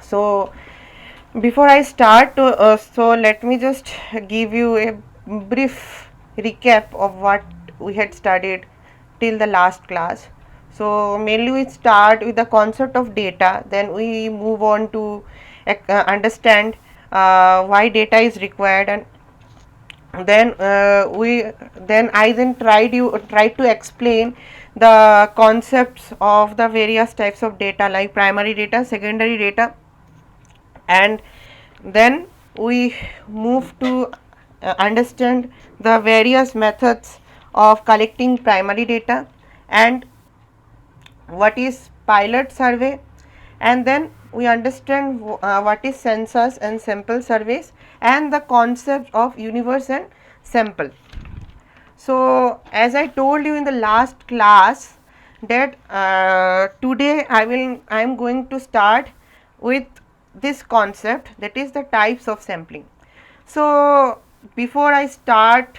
So before I start, so let me just give you a brief recap of what we had studied till the last class. So mainly we start with the concept of data, then we move on to understand why data is required, and then I tried to explain the concepts of the various types of data, like primary data, secondary data, and then we move to understand the various methods of collecting primary data, and what is pilot survey, and then we understand what is census and sample surveys, and the concept of universe and sample. So as I told you in the last class that today I am going to start with this concept, that is the types of sampling. So before I start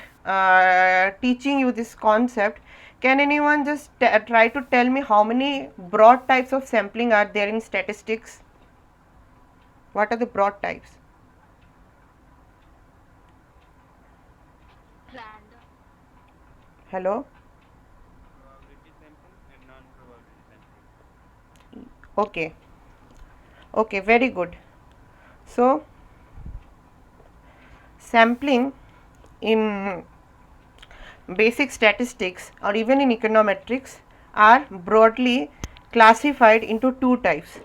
teaching you this concept, can anyone just try to tell me how many broad types of sampling are there in statistics? What are the broad types? Random. Hello? Probability sampling and non-probability sampling. Okay. Okay, very good. So sampling in basic statistics or even in econometrics are broadly classified into two types.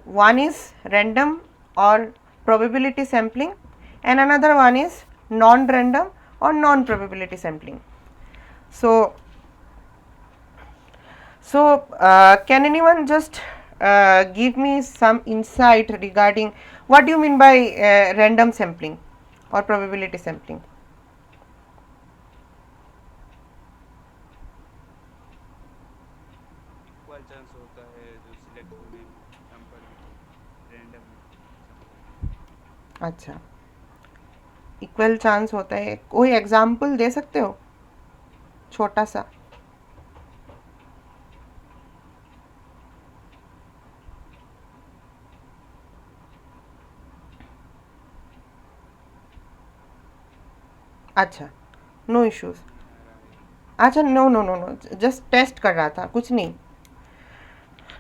One is random or probability sampling, and another one is non random or non probability sampling. So, can anyone just give me some insight regarding what do you mean by random sampling or probability sampling? Equal chance होता है जो select होने में sample random sample. अच्छा, equal chance होता है, कोई example दे सकते हो छोटा सा? अच्छा, नो इश्यूज। नहीं आ रहा है। अच्छा, no no no no, just test कर रहा था, कुछ नहीं,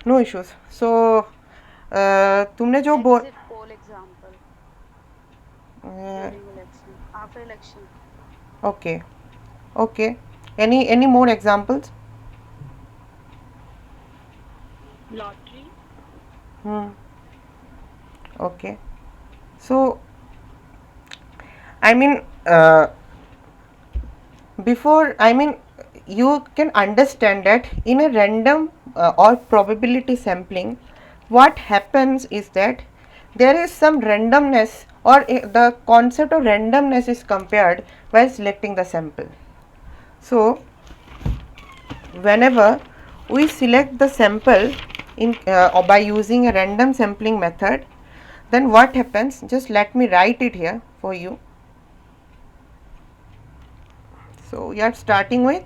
नो इश्यूज। सो तुमने जो बोल Exit poll example during election, after election. Okay, okay, any more examples? Lottery. Okay, so I mean, before, I mean, you can understand that in a random or probability sampling, what happens is that there is some randomness, or the concept of randomness is compared while selecting the sample. So, whenever we select the sample in or by using a random sampling method, then what happens, just let me write it here for you. So we are starting with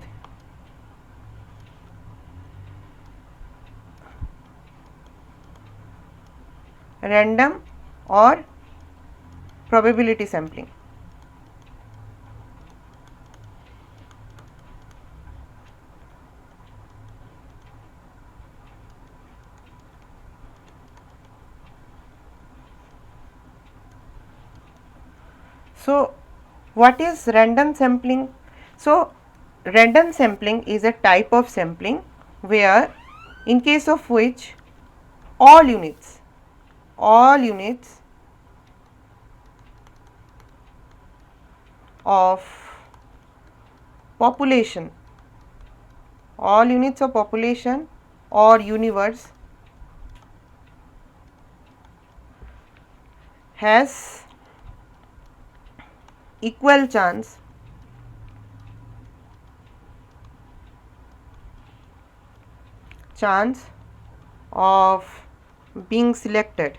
random or probability sampling. So what is random sampling? So random sampling is a type of sampling where, in case of which, all units all units of population all units of population or universe has equal chance of being selected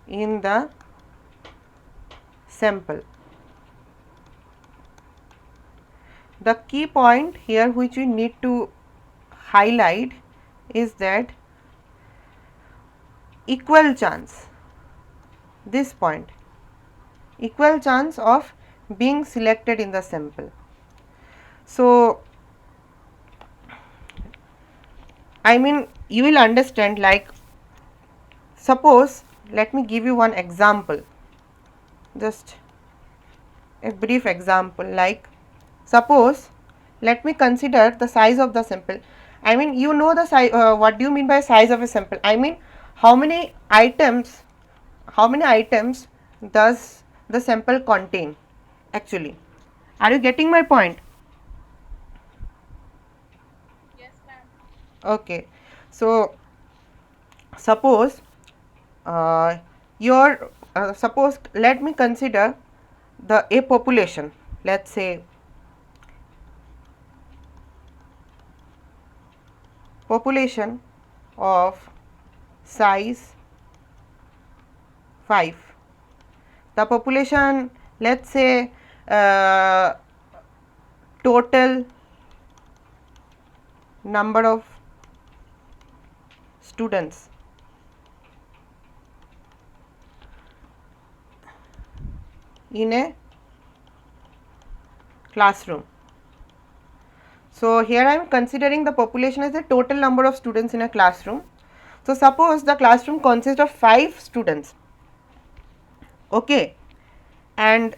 in the sample. the key point here which we need to highlight is that equal chance, this point, equal chance of being selected in the sample. So, I mean you will understand, like suppose let me give you one example, just a brief example, like suppose let me consider the size of the sample. I mean you know the size, what do you mean by size of a sample? I mean how many items, does the sample contain actually? Are you getting my point? Yes, ma'am. Okay, so suppose uh, your suppose let me consider the a population, let's say population of size 5. The population, let's say uh, total number of students in a classroom. So here I am considering the population as the total number of students in a classroom. So suppose the classroom consists of 5 students, okay, and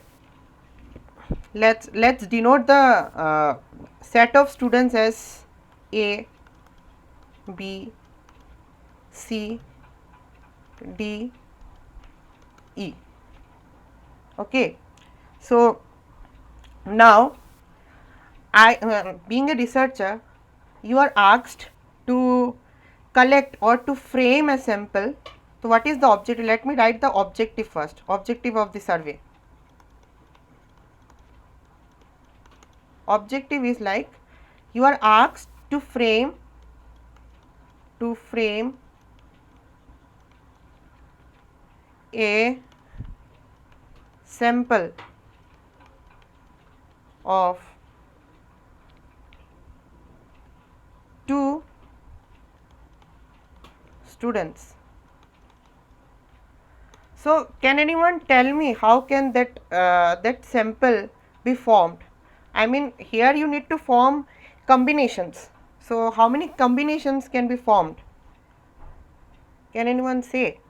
let's denote the set of students as A, B, C, D, E. Okay, so now I, being a researcher, you are asked to collect or to frame a sample. So what is the objective? Let me write the objective first. Objective of the survey. Objective is like you are asked to frame a sample of 2 students. So can anyone tell me how can that sample be formed? I mean here you need to form combinations. So how many combinations can be formed? Can anyone say?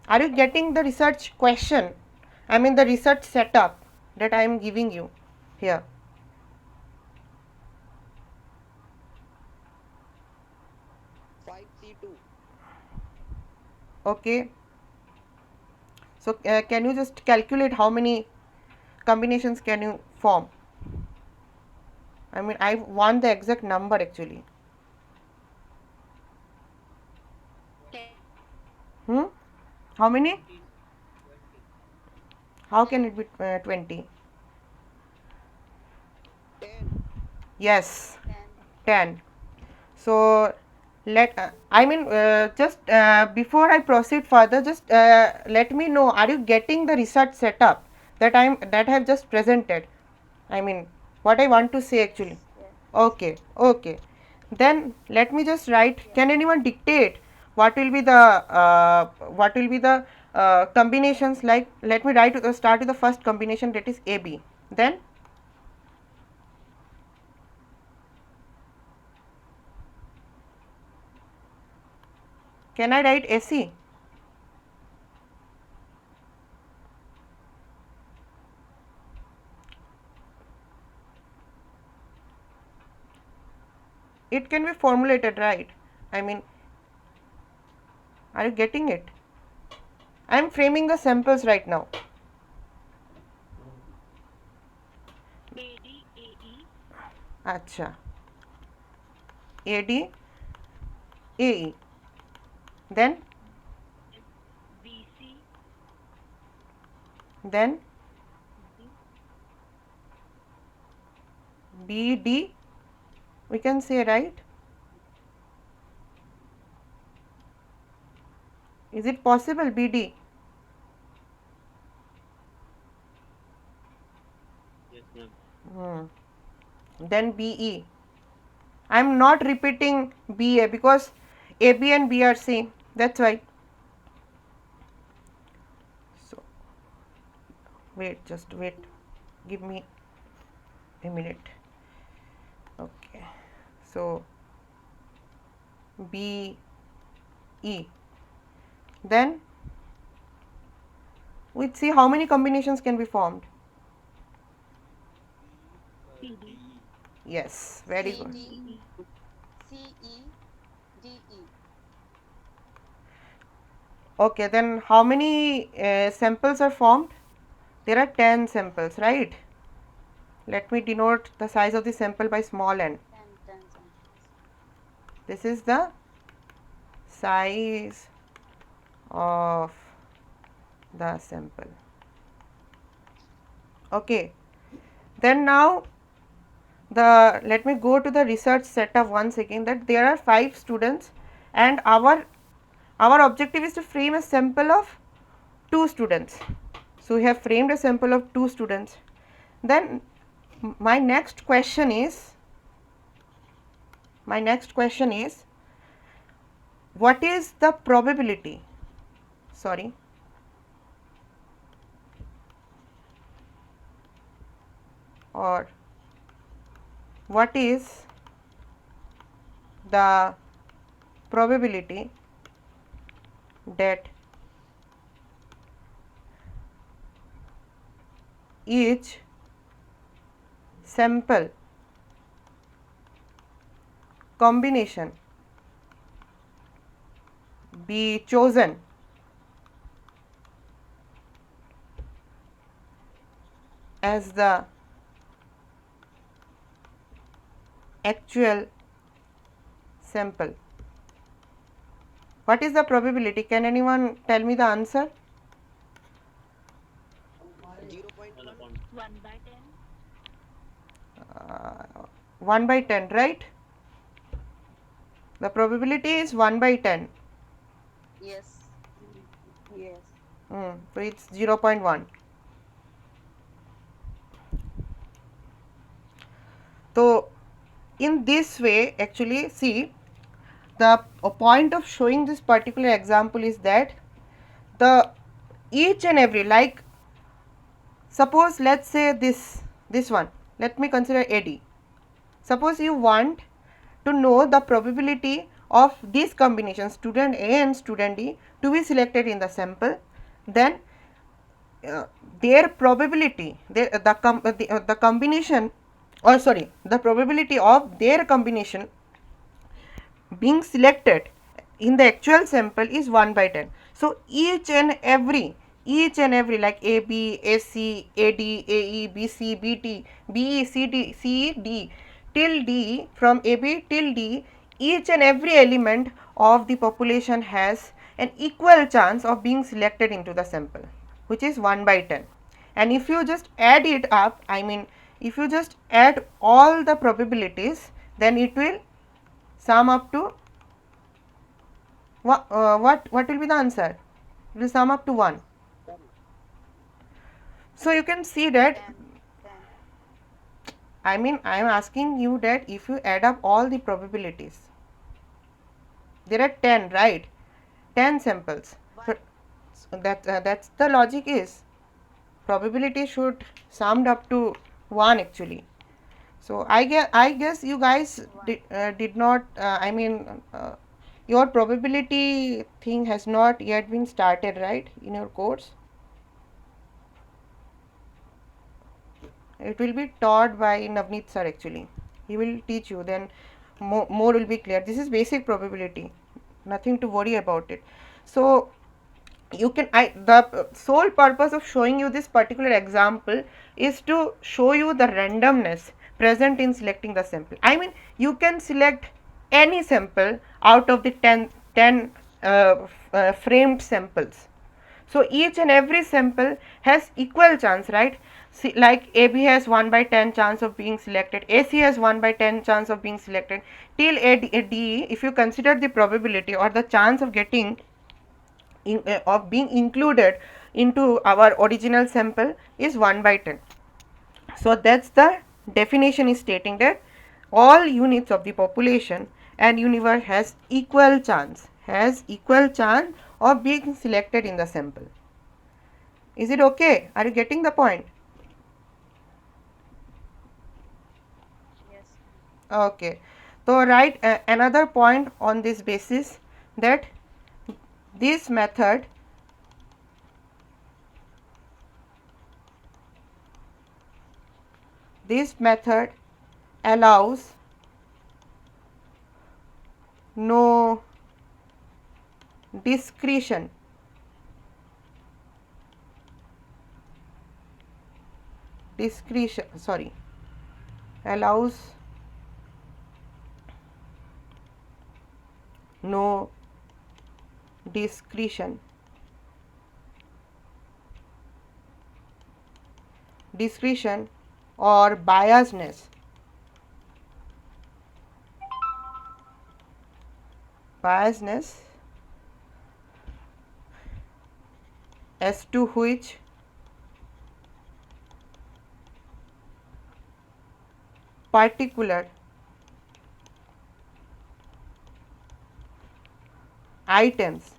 Are you getting the research question? I mean the research setup that I am giving you here. 5C2. Okay. So can you just calculate how many combinations can you form? I mean I want the exact number actually. 10. Hmm? How many? 20. 20. How can it be 20? 10. Yes, 10. 10. So let I mean just before I proceed further, just let me know, are you getting the research setup that I have just presented? I mean what I want to say actually. Yes, yes, Okay, okay. Then let me just write. yes. Can anyone dictate what will be the combinations? Like let me write start with the first combination, that is AB. Then can I write AC? It can be formulated, right? I mean, are you getting it? I am framing the samples right now. ADAE. Acha. AD, AE. Then, BC. then B, BD. We can say, right? Is it possible, BD? Hmm. Then BE. I am not repeating BA because AB and B are same. That's why. So wait, just wait. Give me a minute. Okay. So BE. Then we see how many combinations can be formed. CD, DE. Yes, very good. CE, CEDE. Okay, then how many samples are formed? There are 10 samples, right? Let me denote the size of the sample by small n. 10 samples. This is the size of the sample. Okay, then now let me go to the research setup once again, that there are 5 students and our objective is to frame a sample of 2 students. So we have framed a sample of 2 students. Then my next question is what is the probability, sorry, or what is the probability that each sample combination be chosen as the actual sample? What is the probability? Can anyone tell me the answer? 1 by 10, 1 by 10, right? The probability is 1 by 10. Yes. Yes. So it's 0.1. So in this way, actually, see, the point of showing this particular example is that the each and every, like suppose let's say this one, let me consider AD. Suppose you want to know the probability of this combination student A and student D to be selected in the sample, then their probability, the combination, or sorry, the probability of their combination being selected in the actual sample is 1 by 10. So each and every like AB, AC, AD, AE, BC, BT, BE, CD, CE, D till D, from AB till D, each and every element of the population has an equal chance of being selected into the sample, which is 1 by 10. And if you just add it up, I mean if you just add all the probabilities, then it will sum up to what will be the answer? It will sum up to 1. So you can see that, 10. 10. I mean I am asking you that if you add up all the probabilities, there are 10, right? 10 samples. But So that's the logic is probability should summed up to 1 actually. So I guess you guys did not your probability thing has not yet been started, right, in your course. It will be taught by Navneet sir actually. He will teach you, then more will be clear. This is basic probability, nothing to worry about it. So you can the sole purpose of showing you this particular example is to show you the randomness present in selecting the sample. I mean you can select any sample out of the 10 framed samples. So each and every sample has equal chance, right? See, like AB has 1 by 10 chance of being selected, AC has 1 by 10 chance of being selected, till AD, if you consider the probability or the chance of getting of being included into our original sample is 1 by 10. So that's the definition is stating that all units of the population and universe has equal chance of being selected in the sample. Is it okay? Are you getting the point? Yes, ma'am. Okay. So write another point on this basis that this method allows no discretion allows no discretion or biasness as to which particular items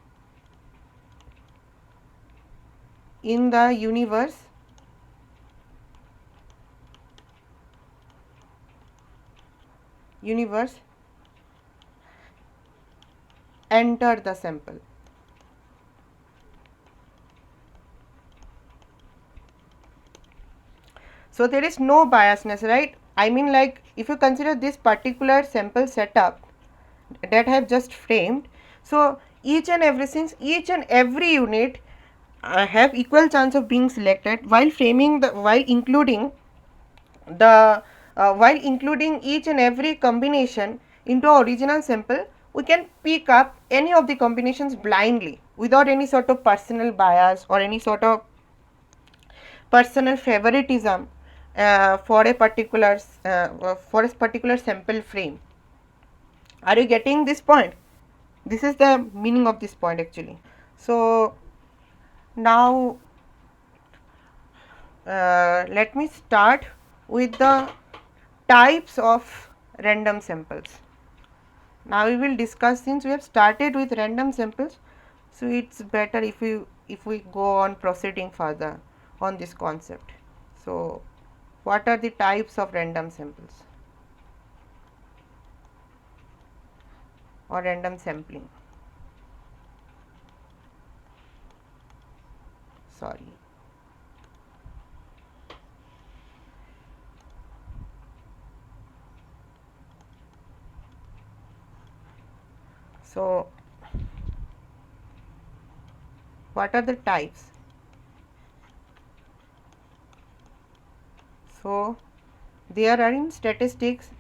in the universe enter the sample. So there is no biasness, right? I mean, like, if you consider this particular sample setup that I have just framed, so each and every unit have equal chance of being selected while framing the the while including each and every combination into our original sample. We can pick up any of the combinations blindly without any sort of personal bias or any sort of personal favoritism for a particular sample frame. Are you getting this point? This is the meaning of this point actually. So now let me start with the types of random samples. Now we will discuss, since we have started with random samples, so it's better if we go on proceeding further on this concept. So what are the types of random samples or random sampling? Sorry. So what are the types? So there are, in statistics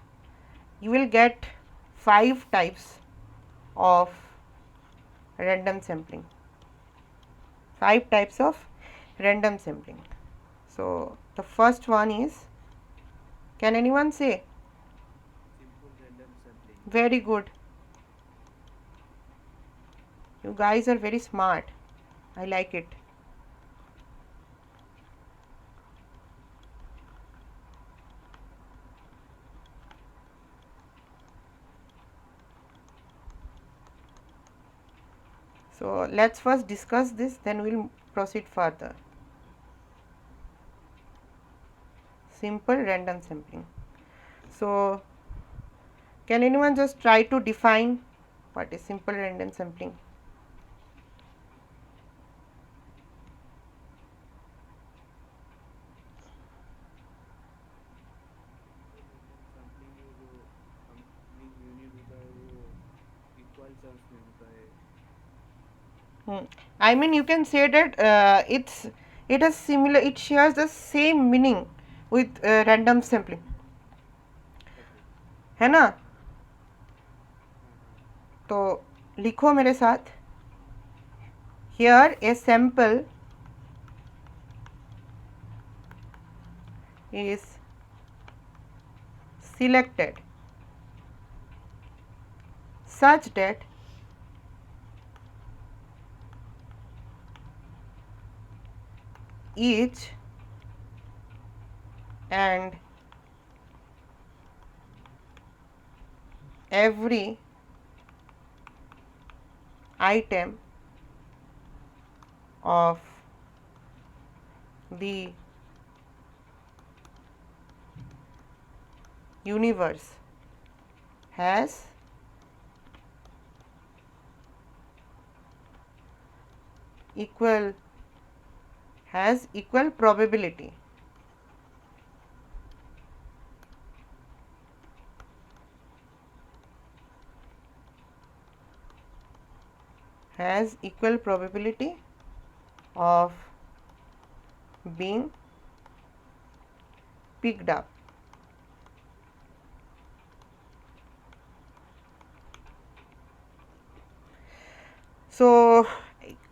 you will get 5 types of random sampling. 5 types of random sampling. So the first one is, can anyone say? Simple random sampling. Very good. You guys are very smart. I like it. So let's first discuss this, then we'll proceed further. Simple random sampling. So can anyone just try to define what is simple random sampling? Simple random sampling ये जो sampling unit होता है वो equal chance में होता है. I mean, you can say that it has similar, it shares the same meaning with random sampling, okay. है ना? हाँ हाँ. तो लिखो मेरे साथ. Here a sample is selected such that each and every item of the universe has equal probability. Has equal probability of being picked up. सो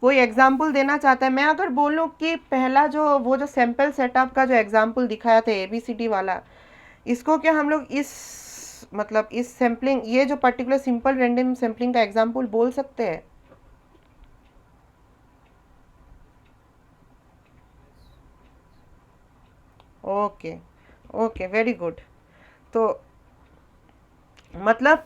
कोई example देना चाहता है? मैं अगर बोलूँ कि पहला जो वो जो सैम्पल सेटअप का जो एग्जाम्पल दिखाया था ABCD वाला, इसको क्या हम लोग इस मतलब इस सैम्पलिंग ये जो पर्टिकुलर सिंपल रैंडम सैम्पलिंग का एग्जाम्पल बोल सकते हैं? Okay okay, very good. तो मतलब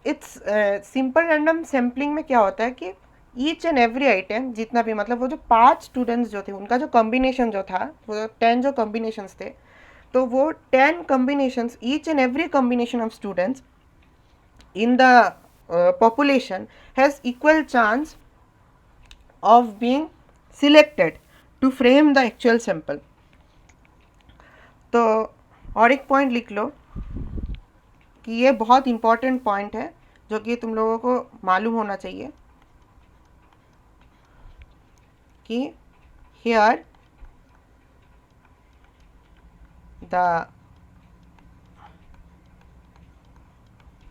इट्स सिंपल रैंडम सैम्पलिंग में क्या होता है कि ईच एंड एवरी आइटम जितना भी मतलब वो जो 5 स्टूडेंट्स जो थे उनका जो कॉम्बिनेशन जो था वो 10 जो कॉम्बिनेशंस थे, तो वो 10 combinations each and every combination of students in the population has equal chance of being selected to frame the actual sample. तो और एक पॉइंट लिख लो कि ये बहुत इम्पॉर्टेंट पॉइंट है जो कि तुम लोगों को मालूम होना चाहिए कि here the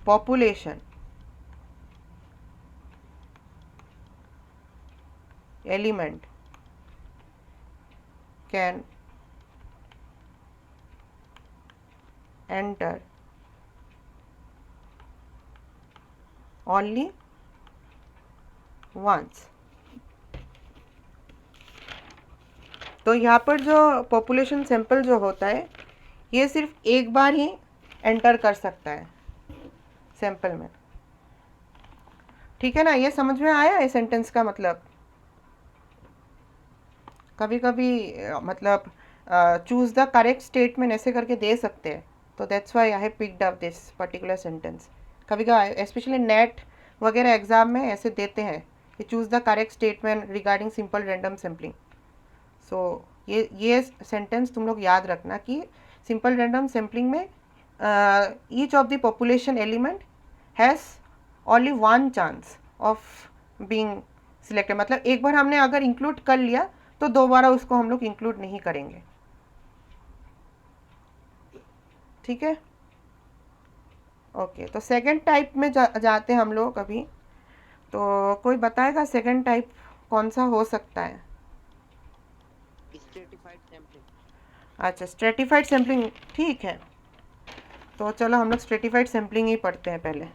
population element can enter only once. तो यहाँ पर जो पॉपुलेशन सैंपल जो होता है ये सिर्फ एक बार ही एंटर कर सकता है सैंपल में. ठीक है ना? ये समझ में आया है सेंटेंस का मतलब? कभी कभी मतलब चूज द करेक्ट स्टेटमेंट ऐसे करके दे सकते हैं, तो that's why I have picked up this particular sentence. कभी कभी स्पेशली नेट वगैरह एग्जाम में ऐसे देते हैं कि choose the correct statement regarding simple random sampling. So ये सेंटेंस तुम लोग याद रखना कि सिंपल रैंडम सैम्पलिंग में each of the population element has only one chance of being selected. मतलब एक बार हमने अगर इंक्लूड कर लिया तो दोबारा उसको हम लोग इंक्लूड नहीं करेंगे. ठीक है? ओके, तो सेकंड टाइप में जाते हैं हम लोग अभी. तो कोई बताएगा सेकंड टाइप कौन सा हो सकता है? Stratified sampling. अच्छा, स्ट्रेटिफाइड सैम्पलिंग. ठीक है, तो चलो हम लोग स्ट्रेटिफाइड सैम्पलिंग ही पढ़ते हैं पहले.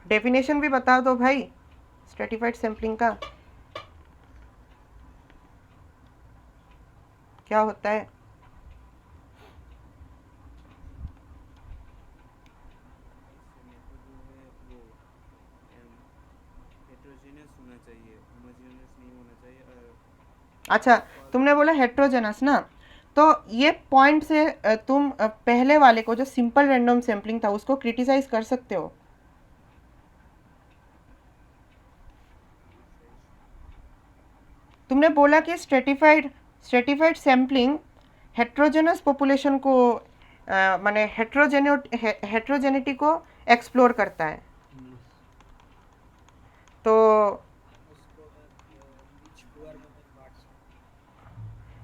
डेफिनेशन भी बता दो भाई स्ट्रेटिफाइड सैम्पलिंग का क्या होता है. इसमें तो जो है वो हेट्रोजीनियस होना चाहिए, होमोजीनियस नहीं होना चाहिए. अच्छा, तुमने बोला हेट्रोजेनस ना, तो ये पॉइंट से तुम पहले वाले को जो सिंपल रैंडम सैम्पलिंग था उसको क्रिटिसाइज कर सकते हो. तुमने बोला कि स्ट्रेटिफाइड सैम्पलिंग हेट्रोजेनस पॉपुलेशन को माने हेट्रोजेनिटी को एक्सप्लोर करता है. तो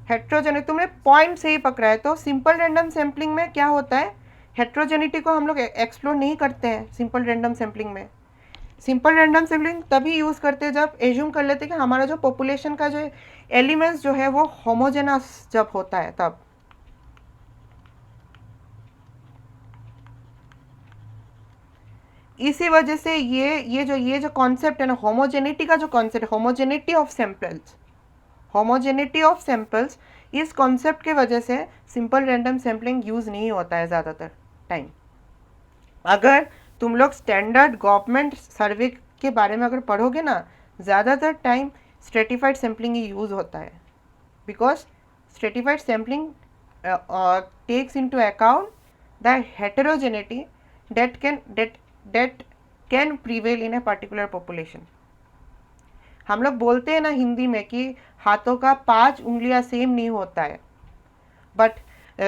हेट्रोजेनिटी तुमने पॉइंट से ही पकड़ा है. तो सिंपल रैंडम सैम्पलिंग में क्या होता है, हेट्रोजेनिटी को हम लोग एक्सप्लोर नहीं करते हैं सिंपल रैंडम सैम्पलिंग में. सिंपल रैंडम सैम्पलिंग तभी यूज़ करते हैं जब एज्यूम कर लेते हैं कि हमारा जो पॉपुलेशन का जो एलिमेंट्स जो है वो होमोजेनस जब होता है तब। इसी वजह से ये जो कॉन्सेप्ट है ना, होमोजेनिटी का जो कॉन्सेप्ट, होमोजेनिटी ऑफ सैंपल्स, इस कॉन्सेप्ट के वजह से सिंपल रैंडम सैम्पलिंग यूज़ नहीं होता है ज़्यादातर टाइम। अगर तुम लोग स्टैंडर्ड गवर्नमेंट सर्वे के बारे में अगर पढ़ोगे ना, ज़्यादातर टाइम स्ट्रेटिफाइड सैम्पलिंग ही यूज़ होता है, because stratified sampling takes into account the heterogeneity that can prevail in a particular population. हम लोग बोलते हैं ना हिंदी में कि हाथों का 5 उंगलियां सेम नहीं होता है, but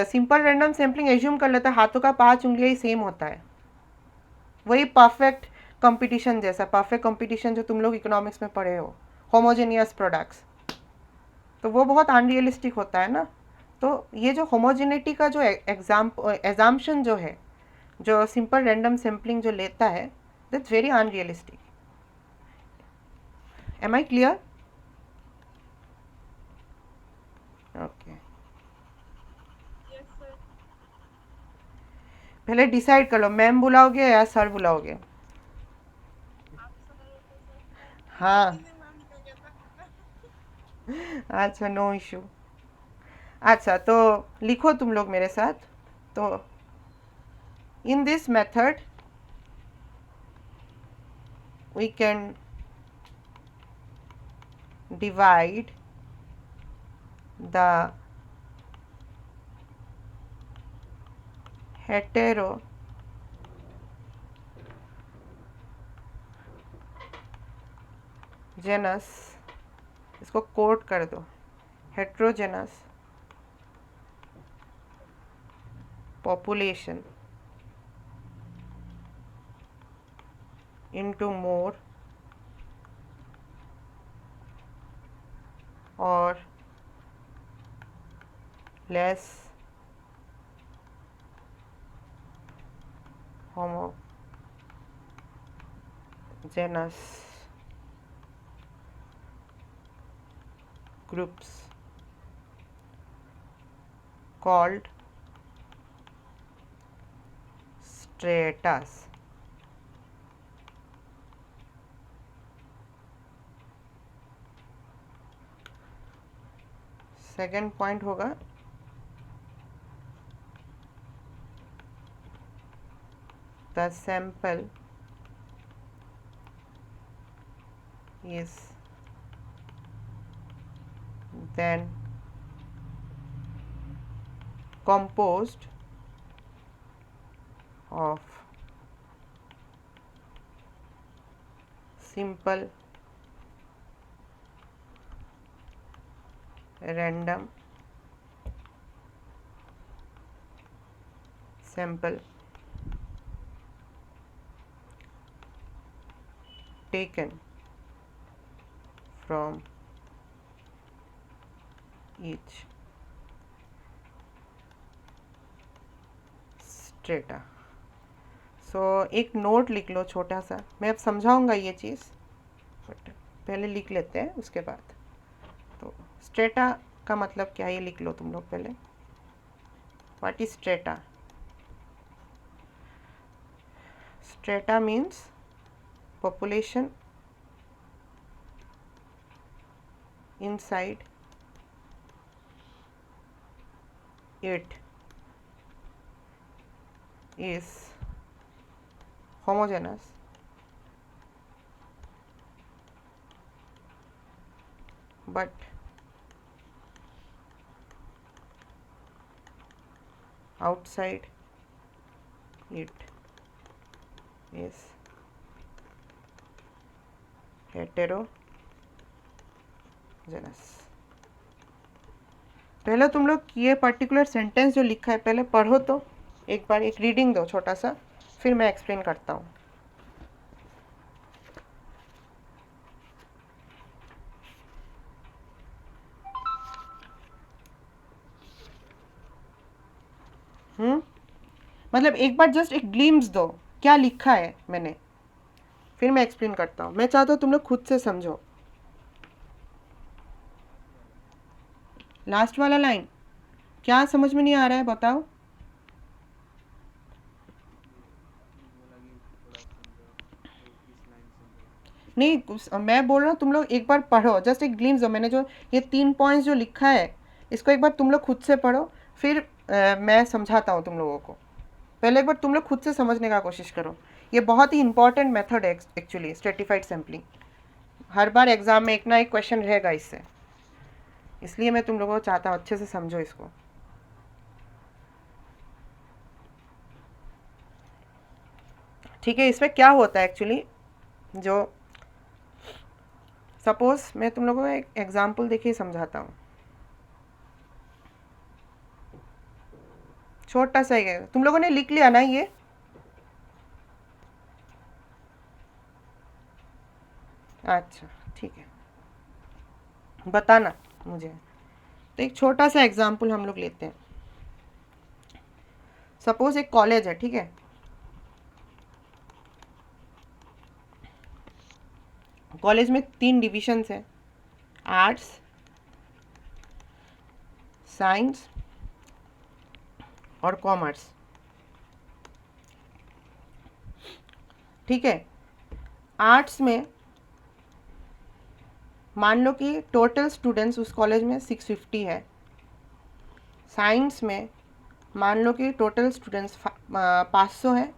simple random sampling assume कर लेता है हाथों का 5 उंगलियां ही सेम होता है। वही परफेक्ट कंपटीशन जैसा, परफेक्ट कंपटीशन जो तुम लोग इकोनॉमिक्स में पढ़े हो, होमोजेनियस प्रोडक्ट्स, तो वो बहुत अनरियलिस्टिक होता है ना। तो ये जो होमोजेनिटी का जो एग्जाम्पशन जो है, जो सिंपल रैंडम सैम्पलिंग जो लेता है, that's very unrealistic. Am I clear? Okay, Yes, sir. पहले डिसाइड कर लो, मैम बुलाओगे या सर बुलाओगे? आप सर होते सर। हाँ, हिंदी में मैम निकल गया था। अच्छा, नो इशू। अच्छा, तो लिखो तुम लोग मेरे साथ। तो in this method we can divide the heterogeneous, इसको कोट कर दो, heterogeneous population into more or less homogeneous groups called stratas. Second point होगा the sample is then composed of simple random sample taken from each strata. सो एक note लिख लो छोटा सा, मैं अब समझाऊंगा ये चीज़, बट पहले लिख लेते हैं उसके बाद। तो स्ट्रेटा का मतलब क्या है ये लिख लो तुम लोग पहले। What is strata? Strata means population inside it is homogeneous but outside it is heterogeneous. पहले तुम लोग ये पर्टिकुलर सेंटेंस जो लिखा है पहले पढ़ो, तो एक बार एक रीडिंग दो छोटा सा, फिर मैं एक्सप्लेन करता हूँ। मतलब एक बार जस्ट एक ग्लिम्स दो क्या लिखा है मैंने। फिर मैं एक्सप्लेन करता हूँ। मैं चाहता हूँ तुम लोग खुद से समझो। लास्ट वाला लाइन क्या समझ में नहीं आ रहा है बताओ। ये आपने बोला कि थोड़ा समझाओ, तो किस लाइन समझाओ? नहीं, मैं बोल रहा हूँ तुम लोग एक बार पढ़ो, जस्ट एक ग्लिम्स दो। मैंने जो ये 3 पॉइंट्स जो लिखा है इसको एक बार तुम लोग खुद से पढ़ो, फिर मैं समझाता हूँ तुम लोगों को। पहले एक बार तुम लोग खुद से समझने का कोशिश करो। ये बहुत ही इंपॉर्टेंट मेथड है एक्चुअली, स्ट्रेटिफाइड सैम्पलिंग। हर बार एग्जाम में एक ना एक क्वेश्चन रहेगा इससे, इसलिए मैं तुम लोगों को चाहता हूँ अच्छे से समझो इसको। ठीक है, इसमें क्या होता है एक्चुअली, जो सपोज मैं तुम लोगों को एक एग्जाम्पल देखिए समझाता हूँ। छोटा सा ही है, तुम लोगों ने लिख लिया ना ये? अच्छा ठीक है, बताना मुझे। तो एक छोटा सा एग्जाम्पल हम लोग लेते हैं। सपोज एक कॉलेज है, ठीक है। कॉलेज में 3 डिविजन्स हैं, आर्ट्स, साइंस और कॉमर्स। ठीक है, आर्ट्स में मान लो कि टोटल स्टूडेंट्स उस कॉलेज में 650 है। साइंस में मान लो कि टोटल स्टूडेंट्स 500 है।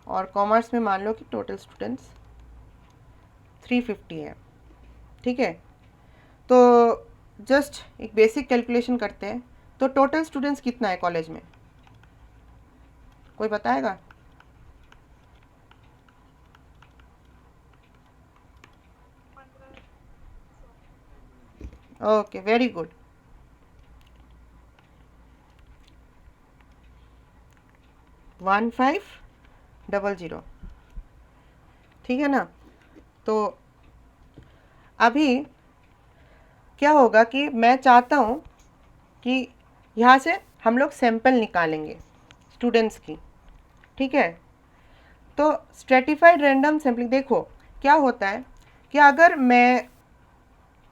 और कॉमर्स में मान लो कि टोटल स्टूडेंट्स 350 है। ठीक है, तो जस्ट एक बेसिक कैलकुलेशन करते हैं। तो टोटल स्टूडेंट्स कितना है कॉलेज में, कोई बताएगा? 1500। Okay, very good. 1500। ठीक है ना? तो अभी क्या होगा कि मैं चाहता हूँ कि यहाँ से हम लोग सैंपल निकालेंगे स्टूडेंट्स की। ठीक है, तो स्ट्रेटिफाइड रैंडम सैम्पलिंग देखो क्या होता है कि अगर मैं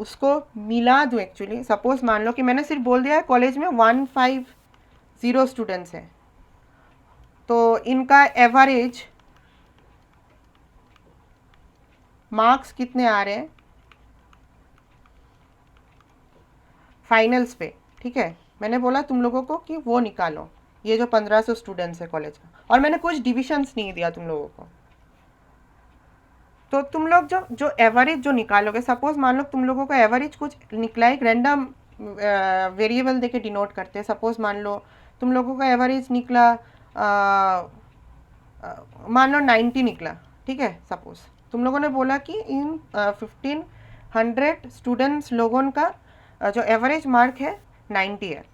उसको मिला दूँ, एक्चुअली सपोज मान लो कि मैंने सिर्फ बोल दिया है कॉलेज में 150 स्टूडेंट्स हैं, तो इनका एवरेज मार्क्स कितने आ रहे हैं फाइनल्स पे। ठीक है, मैंने बोला तुम लोगों को कि वो निकालो, ये जो 1500 स्टूडेंट्स है कॉलेज का, और मैंने कुछ डिविजन्स नहीं दिया तुम लोगों को। तो तुम लोग जो जो एवरेज जो निकालोगे, सपोज मान लो तुम लोगों का एवरेज कुछ निकला, एक रैंडम वेरिएबल देके डिनोट करते हैं। सपोज मान लो तुम लोगों का एवरेज निकला मान लो 90 निकला। ठीक है, सपोज तुम लोगों ने बोला कि इन 1500 स्टूडेंट्स लोगों का जो एवरेज मार्क है 90 है।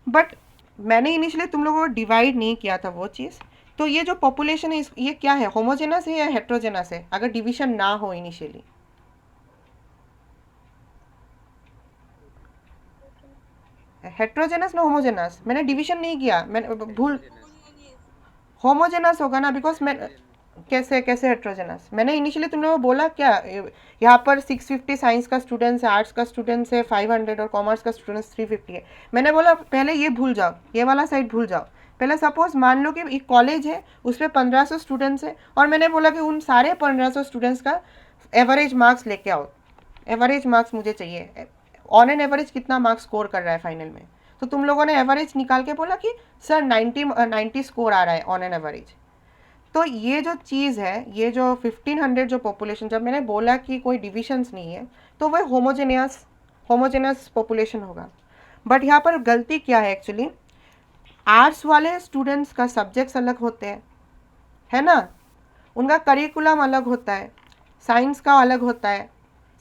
बट मैंने इनिशियली तुम लोगों को डिवाइड नहीं किया था वो चीज़। तो ये जो पॉपुलेशन है ये क्या है, होमोजेनस है या हेट्रोजेनस है, अगर डिवीजन ना हो इनिशियली? हेट्रोजेनस ना होमोजेनस? मैंने डिवीजन नहीं किया, मैंने भूल। हेट्रोजेनस। होमोजेनस होगा ना, बिकॉज मैं हेट्रोजेनस। कैसे कैसे हेट्रोजेनस? मैंने इनिशियली तुम लोगों को बोला क्या, यहाँ पर 650 साइंस का स्टूडेंट्स है, आर्ट्स का स्टूडेंट्स है 500 और कॉमर्स का स्टूडेंट्स 350 है। मैंने बोला पहले ये भूल जाओ, ये वाला साइड भूल जाओ। पहले सपोज मान लो कि एक कॉलेज है, उसमें 1500 स्टूडेंट्स है, और मैंने बोला कि उन सारे 1500 स्टूडेंट्स का एवरेज मार्क्स लेके आओ। एवरेज मार्क्स मुझे चाहिए, ऑन एन एवरेज कितना मार्क्स स्कोर कर रहा है फाइनल में। तो तुम लोगों ने एवरेज निकाल के बोला कि सर 90 स्कोर आ रहा है ऑन एन एवरेज। तो ये जो चीज़ है, ये जो 1500 जो पॉपुलेशन, जब मैंने बोला कि कोई डिविजन्स नहीं है, तो वह होमोजेनियस पॉपुलेशन होगा। बट यहाँ पर गलती क्या है एक्चुअली, आर्ट्स वाले स्टूडेंट्स का सब्जेक्ट्स अलग होते हैं, है ना, उनका करिकुलम अलग होता है। साइंस का अलग होता है,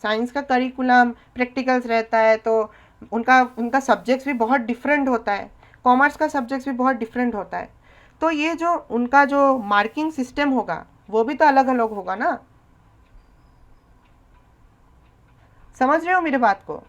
साइंस का करिकुलम प्रैक्टिकल्स रहता है, तो उनका उनका सब्जेक्ट्स भी बहुत डिफरेंट होता है। कॉमर्स का सब्जेक्ट्स भी बहुत डिफरेंट होता है। तो ये जो उनका जो मार्किंग सिस्टम होगा वो भी तो अलग अलग होगा ना। समझ रहे हो मेरे बात को?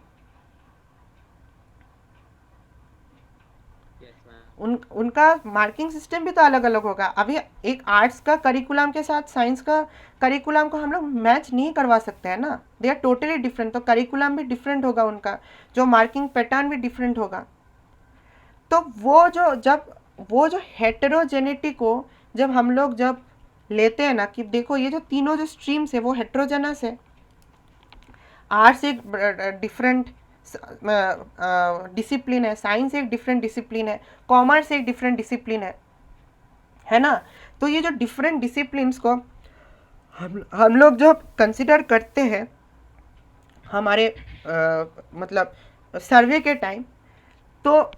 Yes ma'am. उनका मार्किंग सिस्टम भी तो अलग अलग होगा। अभी एक आर्ट्स का करिकुलम के साथ साइंस का करिकुलम को हम लोग मैच नहीं करवा सकते हैं ना, दे आर टोटली डिफरेंट। तो करिकुलम भी डिफरेंट होगा, उनका जो मार्किंग पैटर्न भी डिफरेंट होगा। तो वो जो हेटेरोजेनिटी को जब हम लोग जब लेते हैं ना, कि देखो ये जो तीनों जो स्ट्रीम्स है वो हेटेरोजेनस है। आर्ट्स एक डिफरेंट डिसिप्लिन है, साइंस एक डिफरेंट डिसिप्लिन है, कॉमर्स एक डिफरेंट डिसिप्लिन है ना। तो ये जो डिफरेंट डिसिप्लिन्स को हम लोग जब कंसिडर करते हैं हमारे मतलब सर्वे के टाइम, तो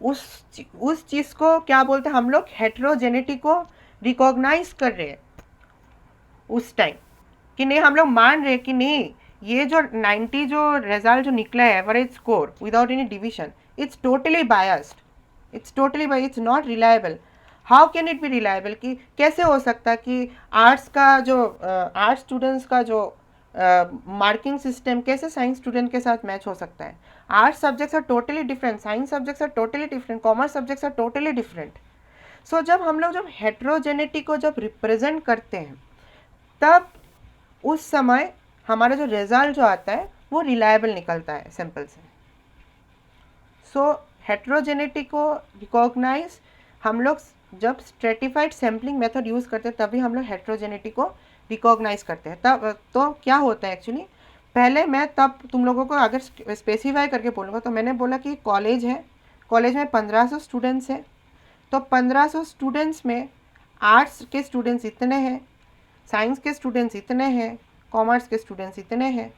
उस चीज़ को क्या बोलते हैं हम लोग, हेटेरोजेनिटी को रिकॉग्नाइज कर रहे हैं उस टाइम, कि नहीं हम लोग मान रहे कि नहीं ये जो 90 जो रिजल्ट जो निकला है average score without any division, it's totally biased, it's not reliable. How can it be reliable, कि कैसे हो सकता कि आर्ट्स का जो आर्ट्स स्टूडेंट्स का जो मार्किंग सिस्टम कैसे साइंस स्टूडेंट के साथ मैच हो सकता है। Arts subjects are totally different, science subjects are totally different, commerce subjects are totally different. So जब हम लोग जब हेट्रोजेनिटी को जब रिप्रेजेंट करते हैं, तब उस समय हमारा जो रिजल्ट जो आता है वो रिलायबल निकलता है, सिंपल से। सो हेट्रोजेनिटी को रिकॉग्नाइज हम लोग जब स्ट्रेटिफाइड सैम्पलिंग मेथड यूज़ करते हैं, तभी हम लोग हेट्रोजेनिटी को रिकॉग्नाइज करते हैं। तब तो क्या होता है एक्चुअली, पहले मैं तब तुम लोगों को अगर स्पेसिफाई करके बोलूँगा, तो मैंने बोला कि कॉलेज है, कॉलेज में 1500 स्टूडेंट्स हैं, तो 1500 स्टूडेंट्स में आर्ट्स के स्टूडेंट्स इतने हैं, साइंस के स्टूडेंट्स इतने हैं, कॉमर्स के स्टूडेंट्स इतने हैं।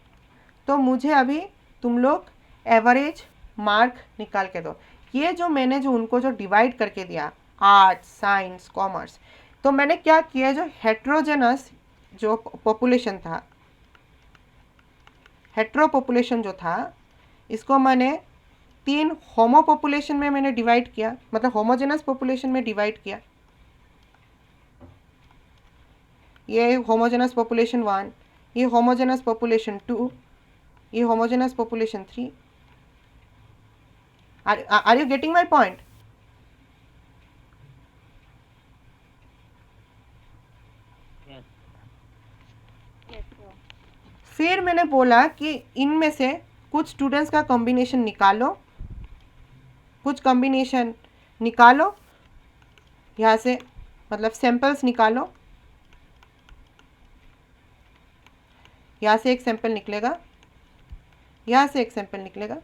तो मुझे अभी तुम लोग एवरेज मार्क निकाल के दो। ये जो मैंने जो उनको जो डिवाइड करके दिया, आर्ट्स साइंस कॉमर्स, तो मैंने क्या किया, जो हेट्रोजेनस जो पॉपुलेशन था, हेट्रो पॉपुलेशन जो था, इसको मैंने 3 होमो पॉपुलेशन में मैंने डिवाइड किया, मतलब होमोजेनस पॉपुलेशन में डिवाइड किया। ये होमोजेनस पॉपुलेशन 1, ये होमोजेनस पॉपुलेशन 2, ये homogeneous population 3। Are you getting my point? Yes, sir. फिर मैंने बोला कि इनमें से कुछ स्टूडेंट्स का कॉम्बिनेशन निकालो, कुछ कॉम्बिनेशन निकालो यहाँ से, मतलब सैंपल्स निकालो, यहाँ से एक सैंपल निकलेगा, यहाँ से एक सैंपल निकलेगा,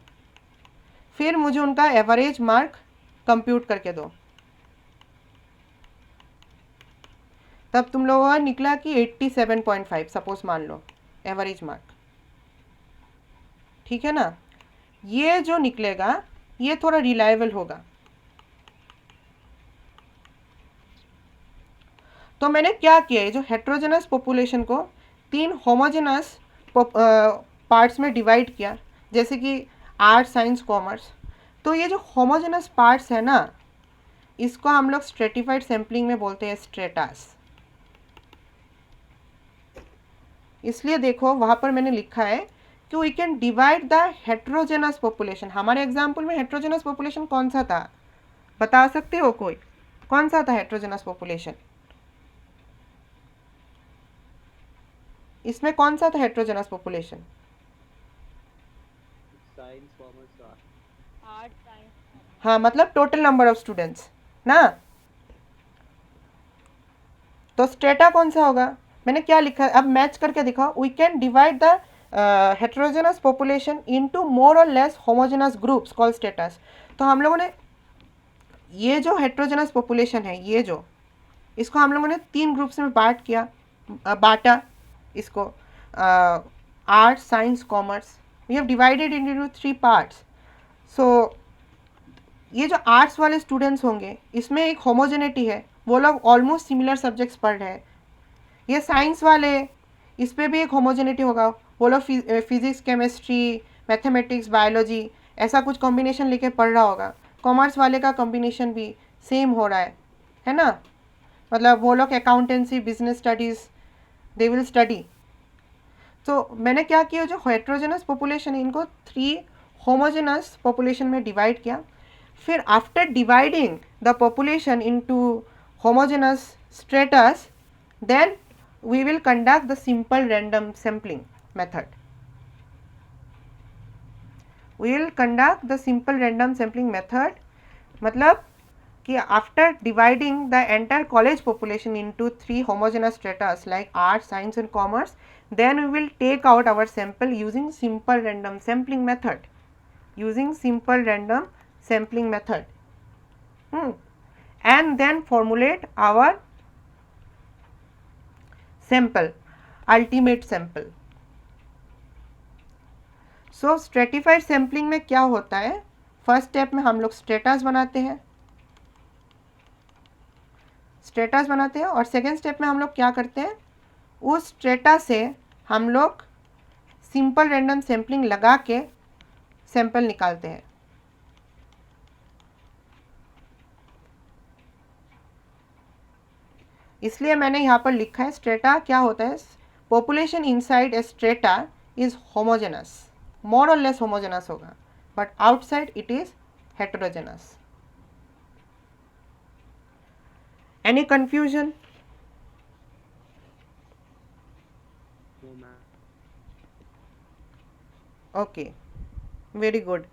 फिर मुझे उनका एवरेज मार्क कंप्यूट करके दो। तब तुम लोगों का निकला कि 87.5 सपोज मान लो एवरेज मार्क, ठीक है ना। ये जो निकलेगा ये थोड़ा रिलायबल होगा। तो मैंने क्या किया, ये जो हेट्रोजेनस पॉपुलेशन को 3 होमोजेनस पार्ट्स में डिवाइड किया, जैसे कि आर्ट्स साइंस कॉमर्स। तो ये जो होमोजेनस पार्ट्स है ना, इसको हम लोग स्ट्रेटिफाइड सैम्पलिंग में बोलते हैं स्ट्रेटास। इसलिए देखो वहाँ पर मैंने लिखा है कि we can divide the heterogeneous population. हमारे एग्जाम्पल में हेट्रोजेनस पॉपुलेशन कौन सा था, बता सकते हो कोई, कौन सा था हेट्रोजेनस पॉपुलेशन? इसमें कौन सा था heterogeneous population? Science commerce art. Art science. हाँ, मतलब टोटल नंबर ऑफ स्टूडेंट्स ना। तो स्ट्रेटा कौन सा होगा? मैंने क्या लिखा है, अब मैच करके दिखाओ। We can divide the heterogeneous population into more और less homogeneous groups called strata. तो हम लोगों ने ये जो हेट्रोजेनस पॉपुलेशन है, ये जो, इसको हम लोगों ने 3 ग्रुप्स में बांटा इसको, arts science commerce. We have divided into 3 parts. So ये जो आर्ट्स वाले स्टूडेंट्स होंगे, इसमें एक होमोजेनिटी है, वो लोग ऑलमोस्ट सिमिलर सब्जेक्ट्स पढ़ रहे हैं। ये साइंस वाले, इस पर भी एक होमोजेनिटी होगा, वो लोग फिजिक्स केमिस्ट्री मैथमेटिक्स बायोलॉजी ऐसा कुछ कॉम्बिनेशन लेके पढ़ रहा होगा। कॉमर्स वाले का कॉम्बिनेशन भी सेम हो रहा है ना। मतलब वो लोग accountancy business studies they will study. तो मैंने क्या किया, जो हेट्रोजेनस पॉपुलेशन है इनको 3 होमोजेनस पॉपुलेशन में डिवाइड किया। फिर after dividing the population into homogeneous stratus, then we will conduct the simple random sampling method. We will conduct the simple random sampling method, मतलब कि after dividing the entire college population into 3 homogeneous stratas like arts, science and commerce, then we will take out our sample using simple random sampling method. Using simple random sampling method. And then formulate our sample, ultimate sample. So stratified sampling में क्या होता है, first step में हम लोग status बनाते हैं और सेकेंड स्टेप में हम लोग क्या करते हैं, उस स्ट्रेटा से हम लोग सिंपल रैंडम सैम्पलिंग लगा के सैंपल निकालते हैं. इसलिए मैंने यहाँ पर लिखा है स्ट्रेटा क्या होता है, population inside a strata is homogeneous, more और लेस होमोजेनस होगा, but outside it is heterogeneous. Any confusion? No, ma'am. Okay, very good.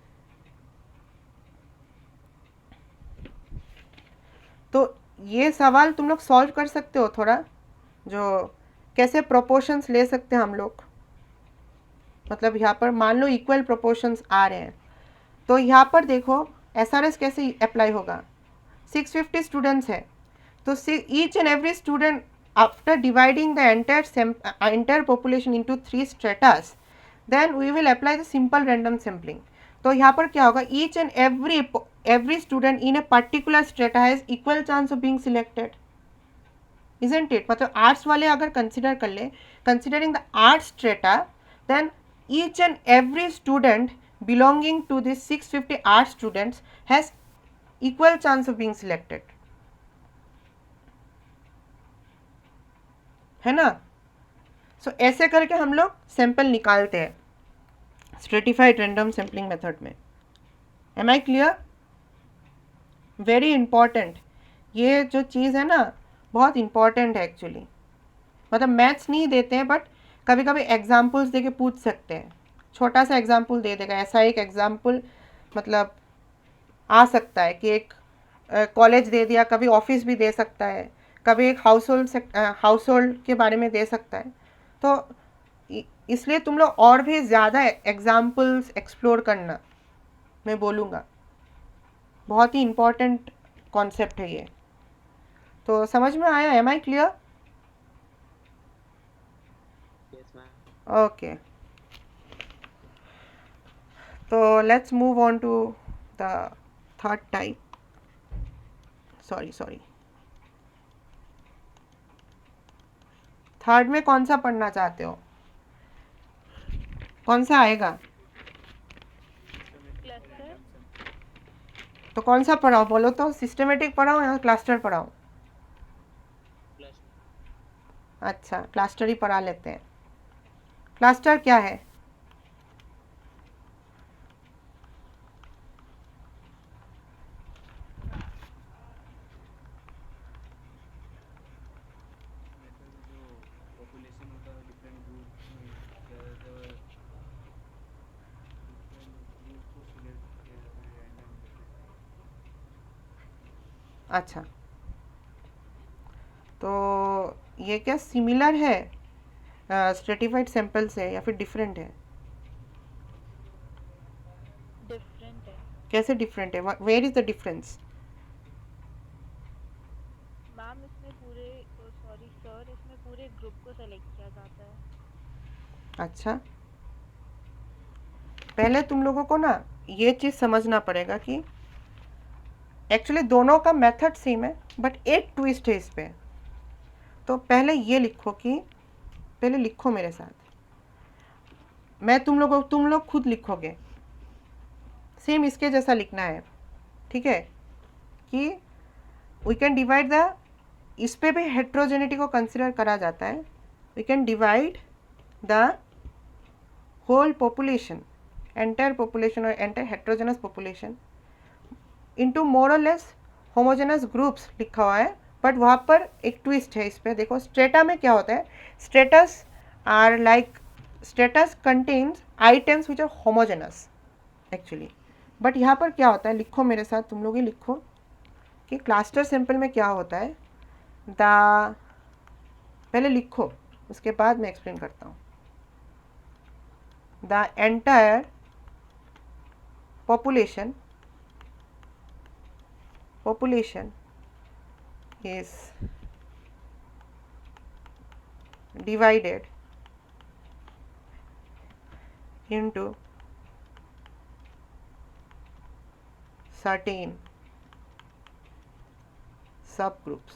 तो ये सवाल तुम लोग सॉल्व कर सकते हो थोड़ा, जो कैसे प्रोपोर्शंस ले सकते हैं हम लोग. मतलब यहाँ पर मान लो इक्वल प्रोपोर्शंस आ रहे हैं, तो यहाँ पर देखो SRS कैसे अप्लाई होगा. 650 स्टूडेंट्स है, तो each and every student after dividing the entire population into 3 stratas, then we will apply the simple random sampling. तो यहाँ पर क्या होगा, each and every student in a particular strata has equal chance of being selected, isn't it. मतलब आर्ट्स वाले अगर consider कर ले, considering the arts strata, then each and every student belonging to this 650 art students has equal chance of being selected, है ना. सो ऐसे करके हम लोग सैंपल निकालते हैं स्ट्रेटिफाइड रैंडम सैम्पलिंग मेथड में. Am I clear? Very important. ये जो चीज़ है ना बहुत इंपॉर्टेंट है एक्चुअली. मतलब मैथ्स नहीं देते हैं, बट कभी कभी एग्जाम्पल्स दे के पूछ सकते हैं. छोटा सा एग्जाम्पल दे देगा, ऐसा एक एग्जाम्पल मतलब आ सकता है कि एक कॉलेज दे दिया, कभी ऑफिस भी दे सकता है, कभी एक हाउस होल्ड के बारे में दे सकता है. तो इसलिए तुम लोग और भी ज़्यादा एग्जाम्पल्स एक्सप्लोर करना मैं बोलूँगा. बहुत ही इम्पोर्टेंट कॉन्सेप्ट है ये. तो समझ में आया? Am I clear? Yes, ma'am. Okay, so let's move on to the third type. Sorry. Third में कौन सा पढ़ना चाहते हो, कौन सा आएगा? क्लस्टर. तो कौन सा पढ़ाओ बोलो तो, सिस्टमेटिक पढ़ाओ या क्लस्टर पढ़ाओ? Plus, अच्छा, क्लस्टर ही पढ़ा लेते हैं. क्लस्टर क्या है? मतलब जो population होता है different group में ज़्यादातर different group को select किया जाता है random basis पे. अच्छा, तो ये क्या सिमिलर है स्ट्रेटिफाइड सैंपल से या फिर डिफरेंट है? डिफरेंट है. कैसे डिफरेंट है? Where is the difference? Ma'am इसमें पूरे सॉरी सर, इसमें पूरे ग्रुप को सेलेक्ट किया जाता है. अच्छा, पहले तुम लोगों को ना ये चीज़ समझना पड़ेगा कि एक्चुअली दोनों का मेथड सेम है, बट एक ट्विस्ट है इस पे. तो पहले ये लिखो कि, पहले लिखो मेरे साथ, मैं तुम लोग खुद लिखोगे, सेम इसके जैसा लिखना है, ठीक है? कि वी कैन डिवाइड द, इस पे भी हेट्रोजेनिटी को कंसिडर करा जाता है. We can divide the whole population, entire population और entire heterogeneous population into more और लेस होमोजेनस ग्रुप्स लिखा हुआ है, बट वहाँ पर एक ट्विस्ट है इस पर। देखो स्ट्रेटा में क्या होता है, status are like status contains items which are homogeneous actually. But यहाँ पर क्या होता है, लिखो मेरे साथ, तुम लोग ही लिखो कि क्लस्टर सैंपल में क्या होता है। पहले लिखो, उसके बाद मैं एक्सप्लेन करता हूँ। The entire population is divided into certain subgroups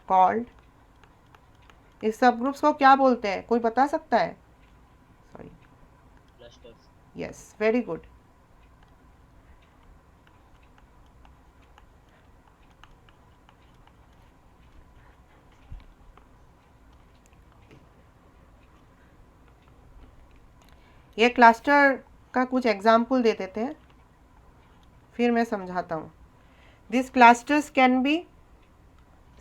called, इस सब ग्रुप्स को क्या बोलते हैं, कोई बता सकता है? Sorry, clusters. Yes, very good. ये क्लस्टर का कुछ एग्जाम्पल दे देते हैं, फिर मैं समझाता हूँ। This clusters can be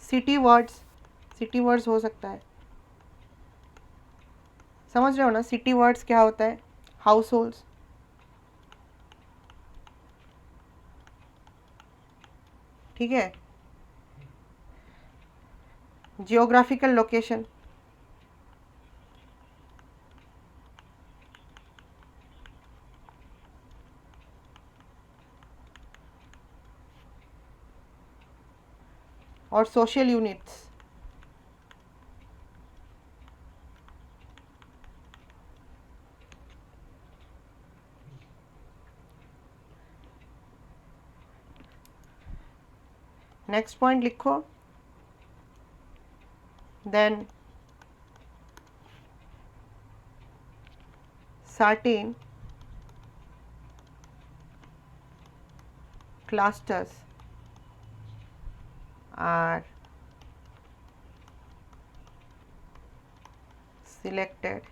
city words हो सकता है, समझ रहे हो ना? सिटी वर्ड्स क्या होता है? House holds. ठीक है, जियोग्राफिकल लोकेशन, और सोशल यूनिट्स। नेक्स्ट पॉइंट लिखो, then certain clusters are selected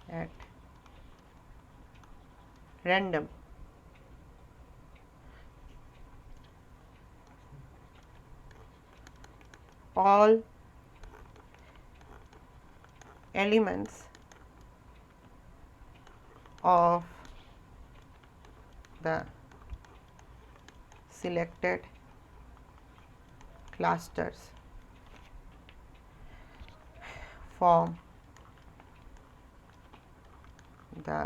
at random all elements of the selected clusters form the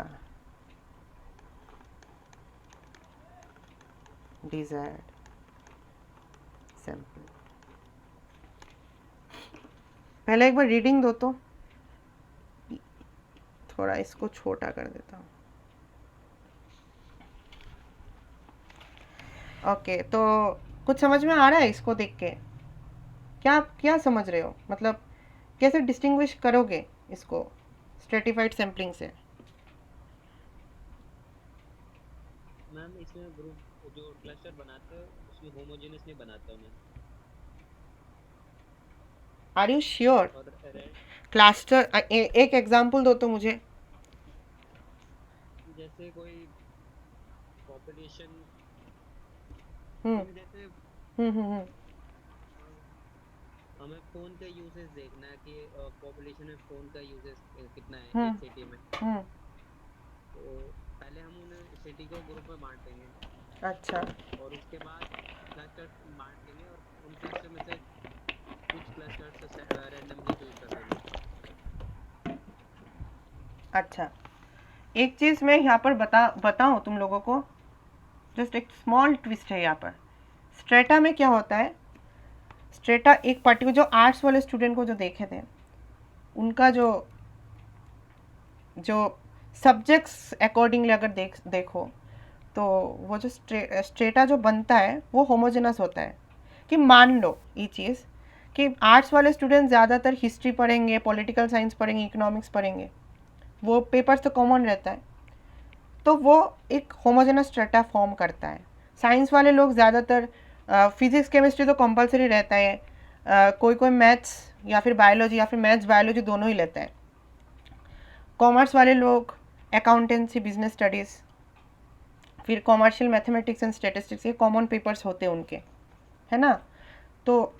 desired sample। पहले एक बार रीडिंग दो, तो थोड़ा इसको छोटा कर देता हूँ। ओके, तो कुछ समझ में आ रहा है इसको देख के? क्या क्या समझ रहे हो, मतलब कैसे डिस्टिंग्विश करोगे इसको स्ट्रेटिफाइड सैम्पलिंग से? मैम इसमें ग्रुप जो क्लस्टर बनाते हैं उसमें होमोजेनस नहीं बनाता मैं। Are you sure? और क्लस्टर एक एग्जांपल दो तो मुझे। जैसे कोई पॉपुलेशन, जैसे हम्म हमें फ़ोन का यूसेज देखना है कि पॉपुलेशन में फ़ोन का यूसेज कितना है हम्म एक सिटी में। हम्म तो पहले हम उन्हें सिटी को ग्रुप में बांट देंगे अच्छा और उसके बाद क्लस्टर्स बांट देंगे और उन क्लस्टर में से कुछ क्लस्टर्स रैंडमली चूज कर देंगे। अच्छा, एक चीज़ मैं यहाँ पर बताऊँ तुम लोगों को, जस्ट एक स्मॉल ट्विस्ट है यहाँ पर। स्ट्रेटा में क्या होता है, स्ट्रेटा एक पर्टिकुलर, जो आर्ट्स वाले स्टूडेंट को जो देखे थे, उनका जो सब्जेक्ट्स अकॉर्डिंगली अगर देखो तो वो जो स्ट्रेटा जो बनता है वो होमोजेनस होता है। कि मान लो ये चीज़ कि आर्ट्स वाले स्टूडेंट ज़्यादातर हिस्ट्री पढ़ेंगे, पॉलिटिकल साइंस पढ़ेंगे, इकोनॉमिक्स पढ़ेंगे, वो पेपर्स तो कॉमन रहता है, तो वो एक होमोजेनस स्ट्रेटा फॉर्म करता है। साइंस वाले लोग ज़्यादातर फिजिक्स केमिस्ट्री तो कंपलसरी रहता है, कोई कोई मैथ्स या फिर बायोलॉजी या फिर मैथ्स बायोलॉजी दोनों ही लेते हैं। कॉमर्स वाले लोग अकाउंटेंसी, बिजनेस स्टडीज़, फिर कॉमर्शियल मैथमेटिक्स एंड स्टेटिस्टिक्स, ये कॉमन पेपर्स होते हैं उनके, है ना। तो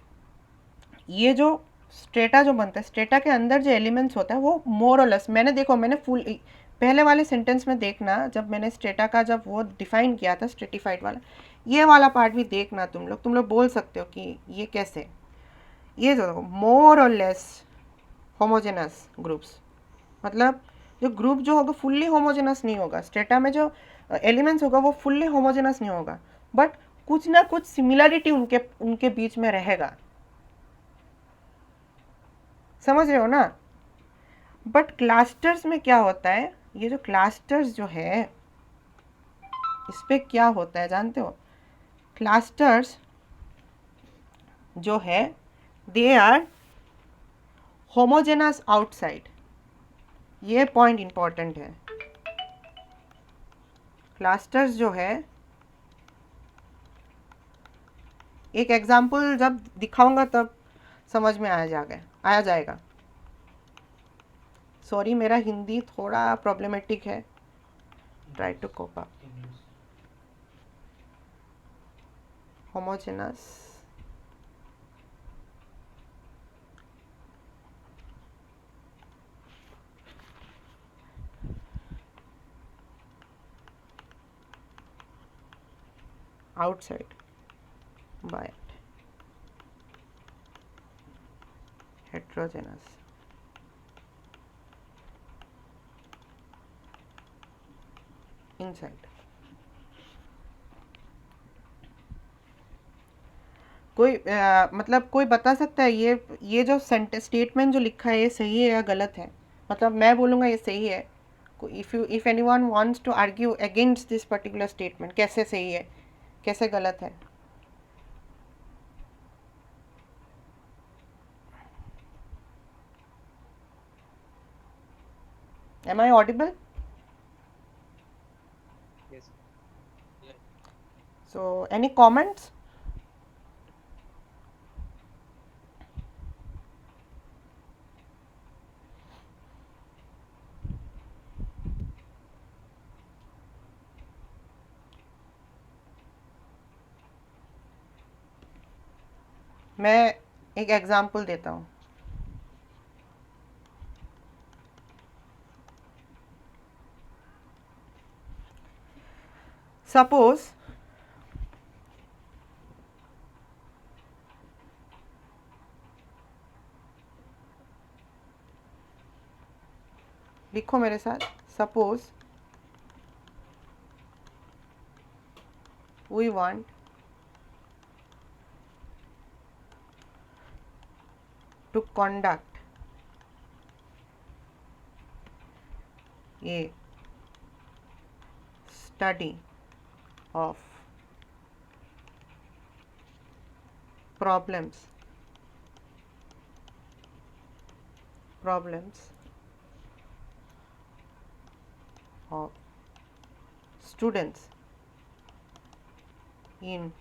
ये जो स्ट्रेटा जो बनता है, स्ट्रेटा के अंदर जो एलिमेंट्स होता है वो मोर और लेस, मैंने फुल पहले वाले सेंटेंस में देखना, जब मैंने स्ट्रेटा का जब वो डिफाइन किया था स्ट्रेटिफाइड वाला, ये वाला पार्ट भी देखना तुम लोग बोल सकते हो कि ये कैसे, ये जो मोर और लेस होमोजेनस ग्रुप्स, मतलब जो ग्रुप जो होगा फुल्ली होमोजेनस नहीं होगा, स्ट्रेटा में जो एलिमेंट्स होगा वो फुल्ली होमोजेनस नहीं होगा, बट कुछ ना कुछ सिमिलरिटी उनके उनके बीच में रहेगा, समझ रहे हो ना। बट क्लस्टर्स में क्या होता है, ये जो क्लस्टर्स जो है इस पे क्या होता है जानते हो, क्लस्टर्स जो है दे आर होमोजेनस आउटसाइड, ये पॉइंट इंपॉर्टेंट है। क्लस्टर्स जो है, एक एग्जांपल जब दिखाऊंगा तब समझ में आया जाएगा। सॉरी मेरा हिंदी थोड़ा प्रॉब्लमेटिक है, try to cope up. Homogeneous outside by heterogeneous inside। कोई मतलब कोई बता सकता है ये जो स्टेटमेंट जो लिखा है ये सही है या गलत है, मतलब मैं बोलूँगा ये सही है, if anyone wants to argue against this particular statement, कैसे सही है कैसे गलत है। Am I audible? Yes. Yeah. So any comments? मैं एक एग्जांपल देता हूँ। सपोज लिखो मेरे साथ, suppose we want to conduct a study of problems of students in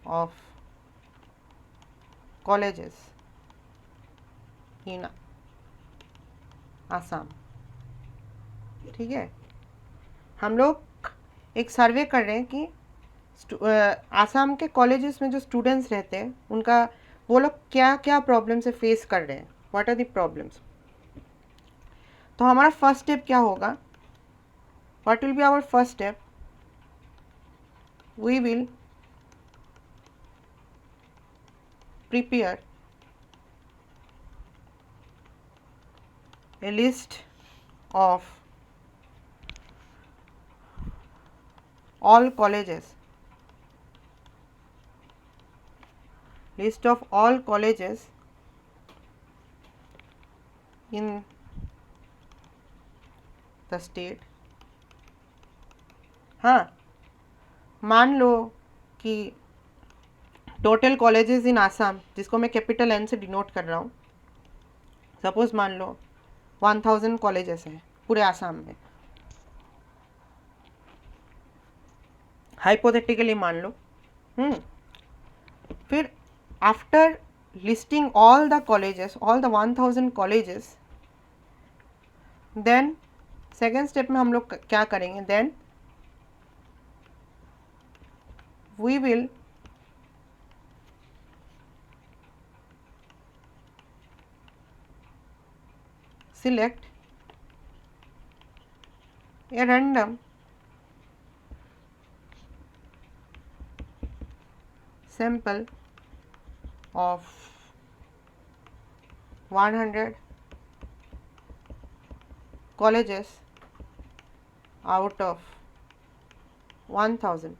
of colleges in Assam. ठीक है, हम लोग एक सर्वे कर रहे हैं कि आसाम के कॉलेजेस में जो स्टूडेंट्स रहते हैं उनका वो लोग क्या क्या प्रॉब्लम से फेस कर रहे हैं, व्हाट आर द प्रॉब्लम्स। तो हमारा फर्स्ट स्टेप क्या होगा, what will be our first step, we will prepare a list of all colleges in the state। हाँ, मान लो कि टोटल कॉलेजेस इन आसाम, जिसको मैं कैपिटल एन से डिनोट कर रहा हूँ, सपोज मान लो 1000 कॉलेजेस हैं पूरे आसाम में। हाइपोथेटिकली मान लो। फिर after listing all the colleges, all the 1000 colleges, then second step में हम लोग क्या करेंगे, then we will select a random sample of 100 colleges out of 1000।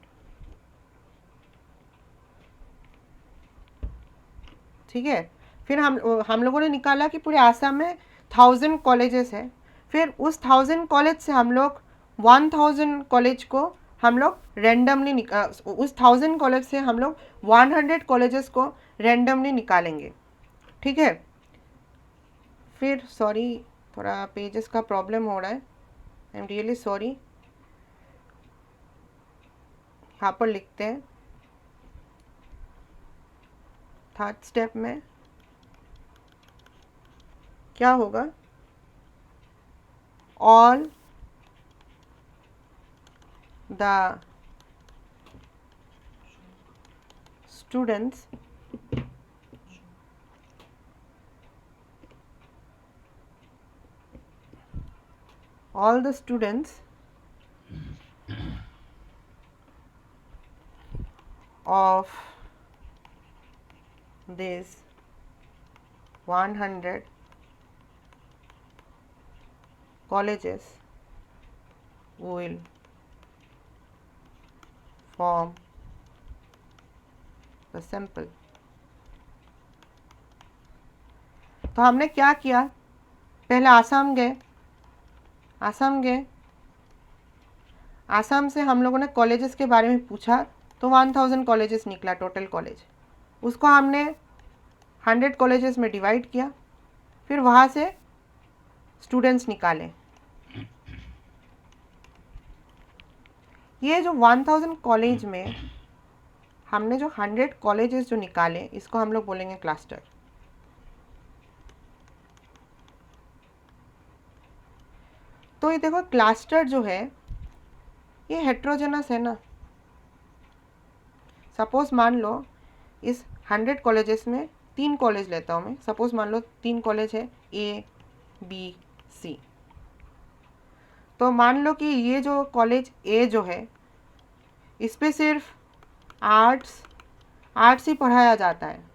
ठीक है, फिर हम लोगों ने निकाला कि पूरे आसाम में 1000 कॉलेजेस है। फिर उस 1000 कॉलेज से हम लोग 1000 कॉलेज को हम लोग रेंडमली उस 1000 कॉलेज से हम लोग 100 कॉलेजेस को रेंडमली निकालेंगे। ठीक है, फिर सॉरी थोड़ा पेजेस का प्रॉब्लम हो रहा है, आई एम रियली सॉरी। यहाँ पर लिखते हैं थर्ड स्टेप में क्या होगा, all the students all the students of these 100 colleges will form the sample। तो हमने क्या किया, पहले आसाम गए, आसाम से हम लोगों ने कॉलेजेस के बारे में पूछा तो 1000 कॉलेजेस निकला टोटल कॉलेज। उसको हमने 100 कॉलेजेस में डिवाइड किया, फिर वहाँ से स्टूडेंट्स निकाले। ये जो 1000 कॉलेज में हमने जो 100 कॉलेजेस जो निकाले, इसको हम लोग बोलेंगे क्लस्टर। तो ये देखो क्लस्टर जो है ये हेट्रोजेनस है ना। सपोज मान लो इस 100 कॉलेजेस में 3 कॉलेज लेता हूँ मैं, सपोज मान लो 3 कॉलेज है ए बी सी। तो मान लो कि ये जो कॉलेज ए जो है इस पे सिर्फ आर्ट्स ही पढ़ाया जाता है,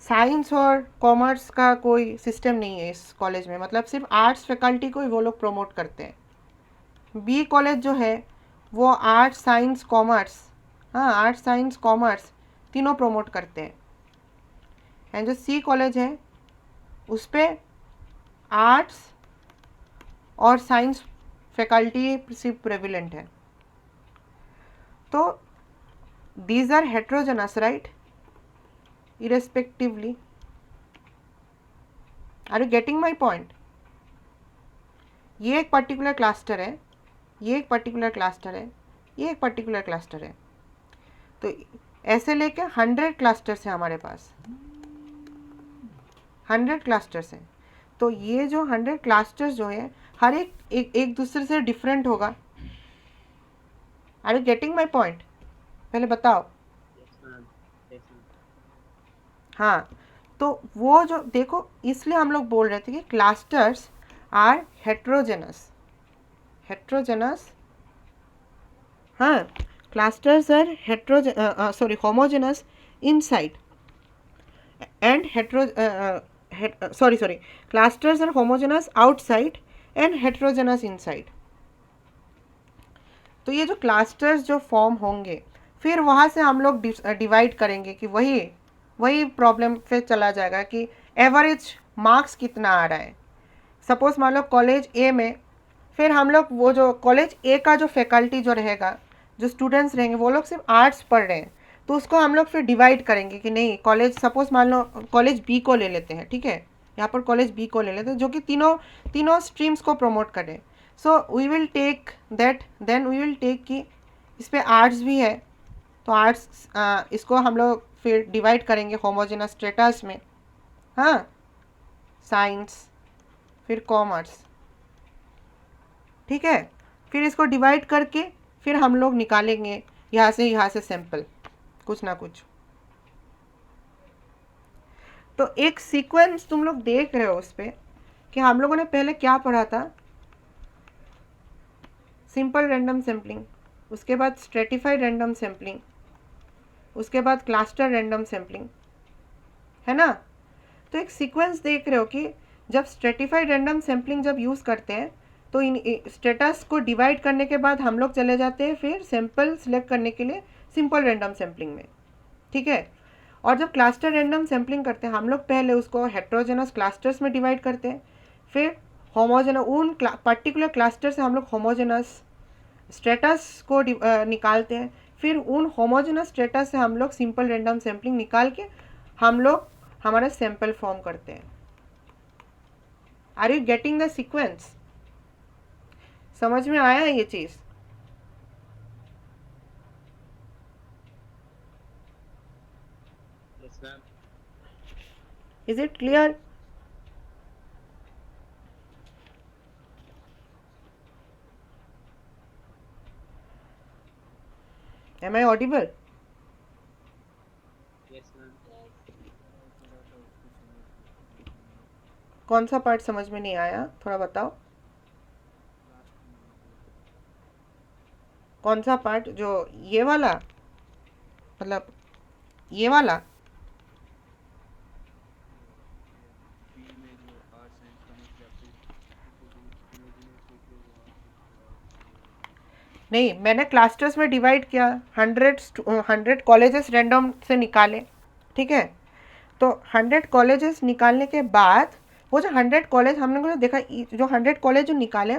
साइंस और कॉमर्स का कोई सिस्टम नहीं है इस कॉलेज में, मतलब सिर्फ आर्ट्स फैकल्टी को ही वो लोग प्रमोट करते हैं। बी कॉलेज जो है वो आर्ट्स साइंस कॉमर्स, हाँ आर्ट्स साइंस कॉमर्स तीनों प्रमोट करते हैं। एंड जो सी कॉलेज है उस पर आर्ट्स और साइंस फैकल्टी सिर्फ प्रेविलेंट है। तो these are heterogeneous right, irrespectively। Are you getting my point? ये एक पर्टिकुलर क्लस्टर है, ये एक पर्टिकुलर क्लस्टर है, ये एक पर्टिकुलर क्लस्टर है। तो ऐसे लेके 100 क्लस्टर्स है हमारे पास, 100 क्लस्टर्स हैं। तो ये जो 100 क्लस्टर्स जो है हर एक दूसरे से डिफरेंट होगा। Are you getting my point? पहले बताओ। हाँ, तो वो जो देखो इसलिए हम लोग बोल रहे थे कि क्लस्टर्स आर हेट्रोजेनस, हाँ clusters are homogeneous inside and clusters are homogeneous outside and heterogeneous inside. तो ये जो क्लस्टर्स जो फॉर्म होंगे फिर वहाँ से हम लोग डिवाइड करेंगे कि वही प्रॉब्लम पे चला जाएगा कि एवरेज मार्क्स कितना आ रहा है। सपोज मान लो कॉलेज ए में, फिर हम लोग वो जो कॉलेज ए का जो फैकल्टी जो रहेगा, जो स्टूडेंट्स रहेंगे वो लोग सिर्फ आर्ट्स पढ़ रहे हैं, तो उसको हम लोग फिर डिवाइड करेंगे कि नहीं कॉलेज, सपोज मान लो कॉलेज बी को ले लेते हैं, ठीक है, यहाँ पर कॉलेज बी को ले लेते हैं जो कि तीनों स्ट्रीम्स को प्रमोट करें। So we will take that, then we will take कि इस पे आर्ट्स भी है, तो आर्ट्स इसको हम लोग फिर डिवाइड करेंगे होमोजेनस स्ट्रेटस में, हाँ, साइंस, फिर कॉमर्स, ठीक है। फिर इसको डिवाइड करके फिर हम लोग निकालेंगे यहाँ से सैंपल कुछ ना कुछ। तो एक सीक्वेंस तुम लोग देख रहे हो उस पर कि हम लोगों ने पहले क्या पढ़ा था, सिंपल रैंडम सैम्पलिंग, उसके बाद स्ट्रेटिफाइड रैंडम सैम्पलिंग, उसके बाद क्लस्टर रैंडम सैम्पलिंग, है ना। तो एक सीक्वेंस देख रहे हो कि जब स्ट्रेटिफाइड रैंडम सैम्पलिंग जब यूज़ करते हैं तो इन स्टेटस को डिवाइड करने के बाद हम लोग चले जाते हैं फिर सैंपल सिलेक्ट करने के लिए सिंपल रैंडम सैम्पलिंग में, ठीक है। और जब क्लस्टर रैंडम सैम्पलिंग करते हैं हम लोग पहले उसको हेट्रोजेनस क्लस्टर्स में डिवाइड करते हैं, फिर होमोजेनस उन पर्टिकुलर क्लस्टर से हम लोग होमोजेनस स्टेटस को निकालते हैं, फिर उन होमोजेनस स्टेटस से हम लोग सिंपल रैंडम सैम्पलिंग निकाल के हम लोग हमारा सैंपल फॉर्म करते हैं। Are you getting the sequence? समझ में आया ये चीज़? Yes ma'am. Is it clear? Am I audible? Yes ma'am. कौन सा पार्ट समझ में नहीं आया, थोड़ा बताओ। कौन सा पार्ट? जो ये वाला, मतलब ये वाला? नहीं, मैंने क्लस्टर्स में डिवाइड किया, 100 कॉलेजेस रैंडम से निकाले, ठीक है। तो 100 कॉलेजेस निकालने के बाद वो जो 100 कॉलेज हमने को देखा, जो 100 कॉलेज जो निकाले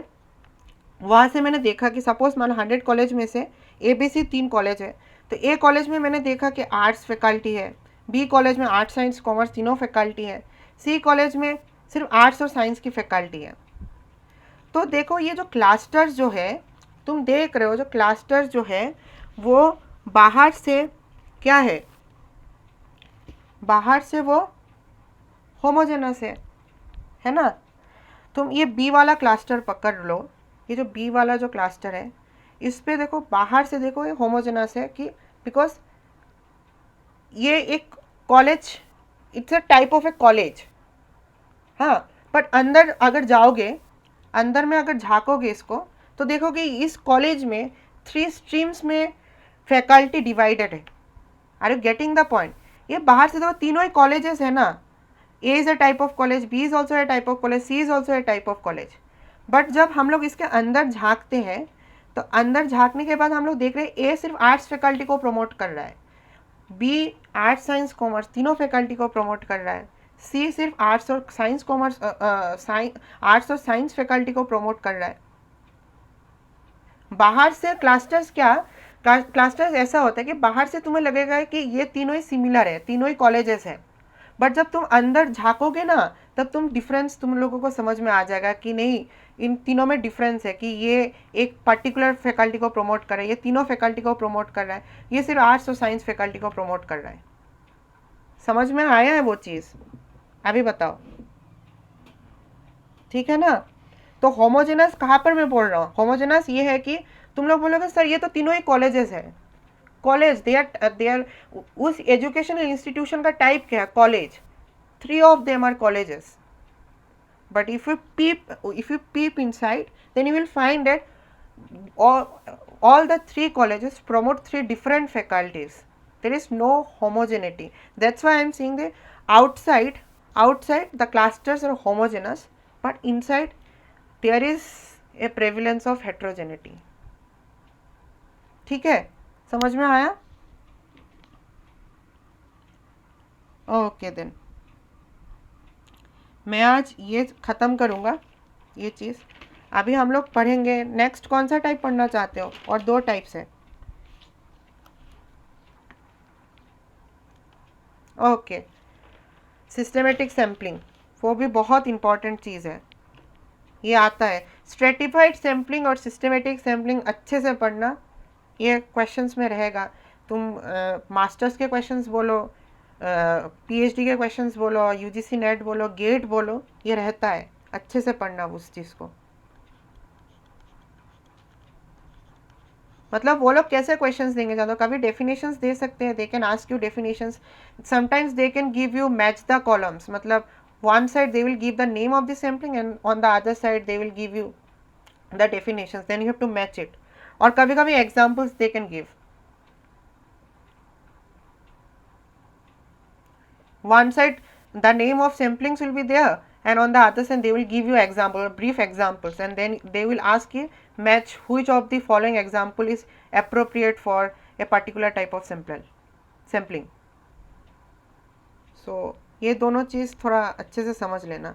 वहाँ से मैंने देखा कि सपोज मान लो 100 कॉलेज में से ABC 3 कॉलेज है, तो A कॉलेज में मैंने देखा कि आर्ट्स फैकल्टी है, B कॉलेज में आर्ट्स साइंस कॉमर्स तीनों फैकल्टी है, C कॉलेज में सिर्फ आर्ट्स और साइंस की फैकल्टी है। तो देखो ये जो क्लस्टर्स जो है तुम देख रहे हो, जो क्लस्टर्स जो है वो बाहर से क्या है, बाहर से वो होमोजेनस है ना। तुम ये बी वाला क्लस्टर पकड़ लो, ये जो बी वाला जो क्लस्टर है इस पे देखो, बाहर से देखो ये होमोजेनस है कि बिकॉज ये एक college, it's a type of A college, हाँ। बट अंदर अगर जाओगे, अंदर में अगर झाँकोगे इसको तो देखोगे इस कॉलेज में 3 स्ट्रीम्स में फैकल्टी डिवाइडेड है। Are you getting the point? ये बाहर से देखो तीनों ही कॉलेजेस है ना, A is a type of college, B is also a type of college, C is also a type of college. But जब हम लोग इसके अंदर झाँकते हैं तो अंदर झाँकने के बाद हम लोग देख रहे हैं A सिर्फ आर्ट्स फैकल्टी को प्रमोट कर रहा है, B आर्ट्स साइंस कॉमर्स तीनों फैकल्टी को प्रमोट कर रहा है, C सिर्फ आर्ट्स और साइंस कॉमर्स आर्ट्स और साइंस फैकल्टी को प्रमोट कर रहा है। बाहर से क्लस्टर्स क्या, क्लस्टर्स ऐसा होता है कि बाहर से तुम्हें लगेगा कि ये तीनों ही सिमिलर है, तीनों ही कॉलेजेस हैं, बट जब तुम अंदर झाँकोगे ना तब तुम डिफरेंस तुम लोगों को समझ में आ जाएगा कि नहीं, इन तीनों में डिफरेंस है, कि ये एक पर्टिकुलर फैकल्टी को प्रमोट कर रहा है, ये तीनों फैकल्टी को प्रमोट कर रहा है, ये सिर्फ आर्ट्स और साइंस फैकल्टी को प्रमोट कर रहा है। समझ में आया है वो चीज़? अभी बताओ, ठीक है ना। तो होमोजेनस कहाँ पर मैं बोल रहा हूँ, होमोजेनस ये है कि तुम लोग बोलोगे सर ये तो तीनों ही कॉलेजेस है, कॉलेज दे आर उस एजुकेशनल इंस्टीट्यूशन का टाइप क्या है, college, 3 of them are colleges. But if you peep inside, then you will find that all the 3 colleges promote 3 different faculties. There is no homogeneity. That's why I am saying that outside the clusters are homogeneous, but inside there is a prevalence of heterogeneity. ठीक है, समझ में आया? Okay then मैं आज ये ख़त्म करूँगा ये चीज़। अभी हम लोग पढ़ेंगे नेक्स्ट, कौन सा टाइप पढ़ना चाहते हो? और 2 टाइप्स है, ओके। सिस्टमेटिक सैम्पलिंग, वो भी बहुत इम्पॉर्टेंट चीज़ है, ये आता है। स्ट्रेटिफाइड सैम्पलिंग और सिस्टमेटिक सैम्पलिंग अच्छे से पढ़ना, ये क्वेश्चंस में रहेगा। तुम मास्टर्स के क्वेश्चंस बोलो, पीएचडी के क्वेश्चंस बोलो, यूजीसी नेट बोलो, गेट बोलो, ये रहता है। अच्छे से पढ़ना उस चीज़ को। मतलब वो लोग कैसे क्वेश्चंस देंगे जानो, कभी डेफिनेशंस दे सकते हैं, they can ask you definitions, sometimes they can give you match the columns, मतलब one side they will give the name of the sampling and on the other side they will give you the definitions, then you have to match it, और कभी कभी examples they can give. One side the name of samplings will be there and on the other side they will give you example, brief examples, and then they will ask you match which of the following example is appropriate for a particular type of sampling. So ये दोनों चीज़ थोड़ा अच्छे से समझ लेना.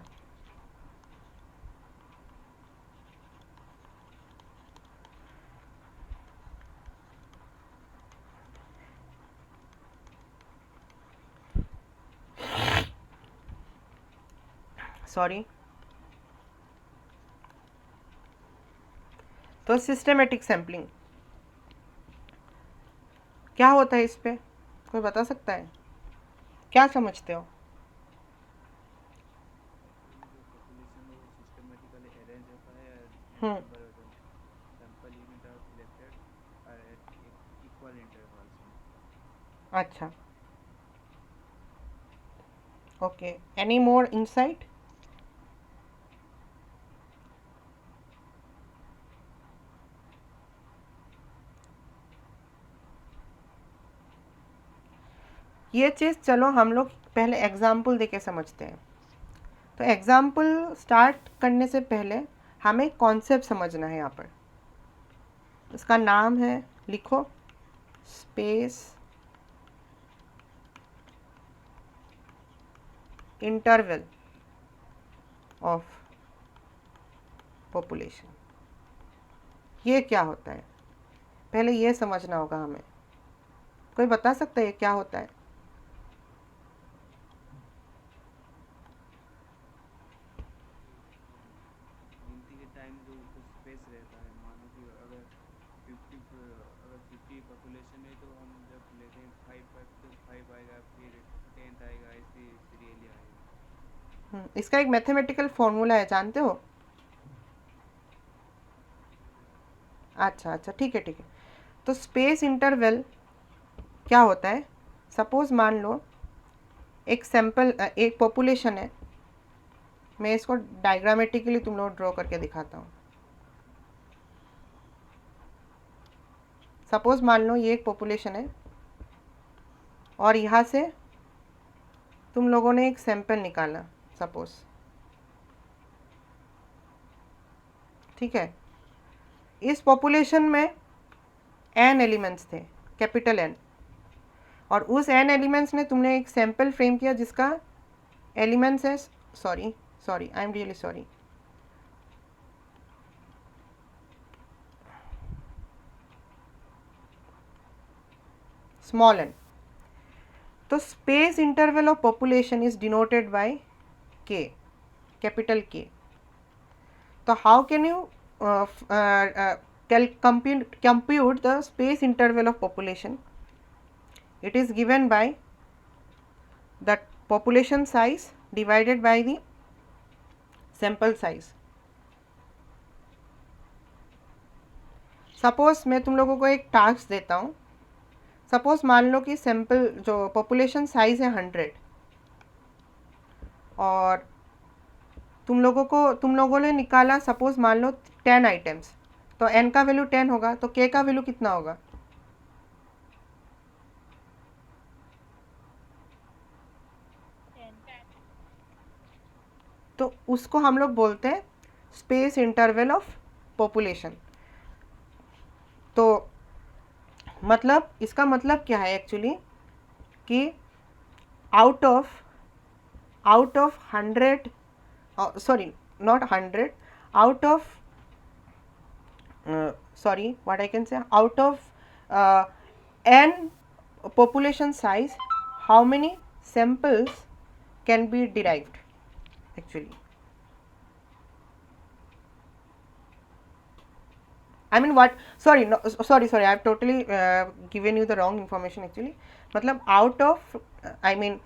Sorry. तो systematic sampling क्या होता है, इस पे कोई बता सकता है? क्या समझते हो? जो पॉपुलेशन है वो सिस्टमेटिकली अरेंज होता है, hmm. Number of sample unit are selected और एट इक्वल इंटरवल्स में. अच्छा, ओके. Any more insight? ये चीज़ चलो हम लोग पहले एग्जाम्पल देके समझते हैं. तो एग्जाम्पल स्टार्ट करने से पहले हमें कॉन्सेप्ट समझना है. यहाँ पर इसका नाम है, लिखो, स्पेस इंटरवल ऑफ पॉपुलेशन. ये क्या होता है पहले ये समझना होगा हमें. कोई बता सकता है ये क्या होता है? गिनती के टाइम जो स्पेस रहता है, मानो कि अगर 50 पॉपुलेशन है तो हम जब लेते हैं 5 तो 5 आएगा, फिर 10th आएगा, ऐसे सीरियली आएगा. इसका एक मैथमेटिकल फॉर्मूला है, जानते हो? अच्छा अच्छा, ठीक है ठीक है. तो स्पेस इंटरवल क्या होता है? सपोज मान लो एक सैंपल, एक पॉपुलेशन है. मैं इसको डायग्रामेटिकली तुम लोग ड्रॉ करके दिखाता हूँ. सपोज मान लो ये एक पॉपुलेशन है और यहाँ से तुम लोगों ने एक सैंपल निकाला, सपोज, ठीक है. इस पॉपुलेशन में n एलिमेंट्स थे, कैपिटल N, और उस n एलिमेंट्स ने तुमने एक सैंपल फ्रेम किया जिसका एलिमेंट्स है, sorry I am really sorry, small n. तो space interval of population is denoted by k, capital K. तो how can you compute the space interval of population? It is given by the population size divided by the sample size. Suppose मैं तुम लोगों को एक task देता हूँ. Suppose मान लो कि सैंपल जो पॉपुलेशन साइज है 100 और तुम लोगों ने निकाला सपोज मान लो 10 आइटम्स. तो n का वैल्यू 10 होगा, तो k का वैल्यू कितना होगा? तो उसको हम लोग बोलते हैं स्पेस इंटरवल ऑफ पॉपुलेशन. तो मतलब इसका मतलब क्या है एक्चुअली कि out of 100, sorry not 100, out of sorry what I can say, out of n population size, how many samples can be derived actually? I mean what, sorry, no, sorry, I have totally given you the wrong information actually. मतलब out of I mean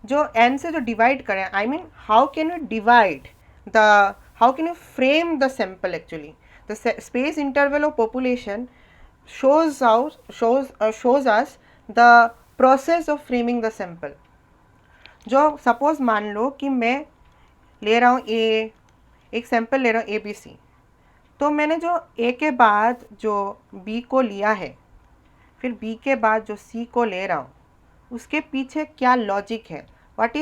जो n से जो divide करें, I mean how can you divide the, how can you frame the sample actually. The space interval of population shows us the process of framing the sample. जो suppose मान लो कि मैं ले रहा हूँ ए, एक सैंपल ले रहा हूँ ए बी सी, तो मैंने जो ए के बाद जो बी को लिया है, फिर बी के बाद जो सी को ले रहा हूँ, उसके पीछे क्या लॉजिक है, व्हाट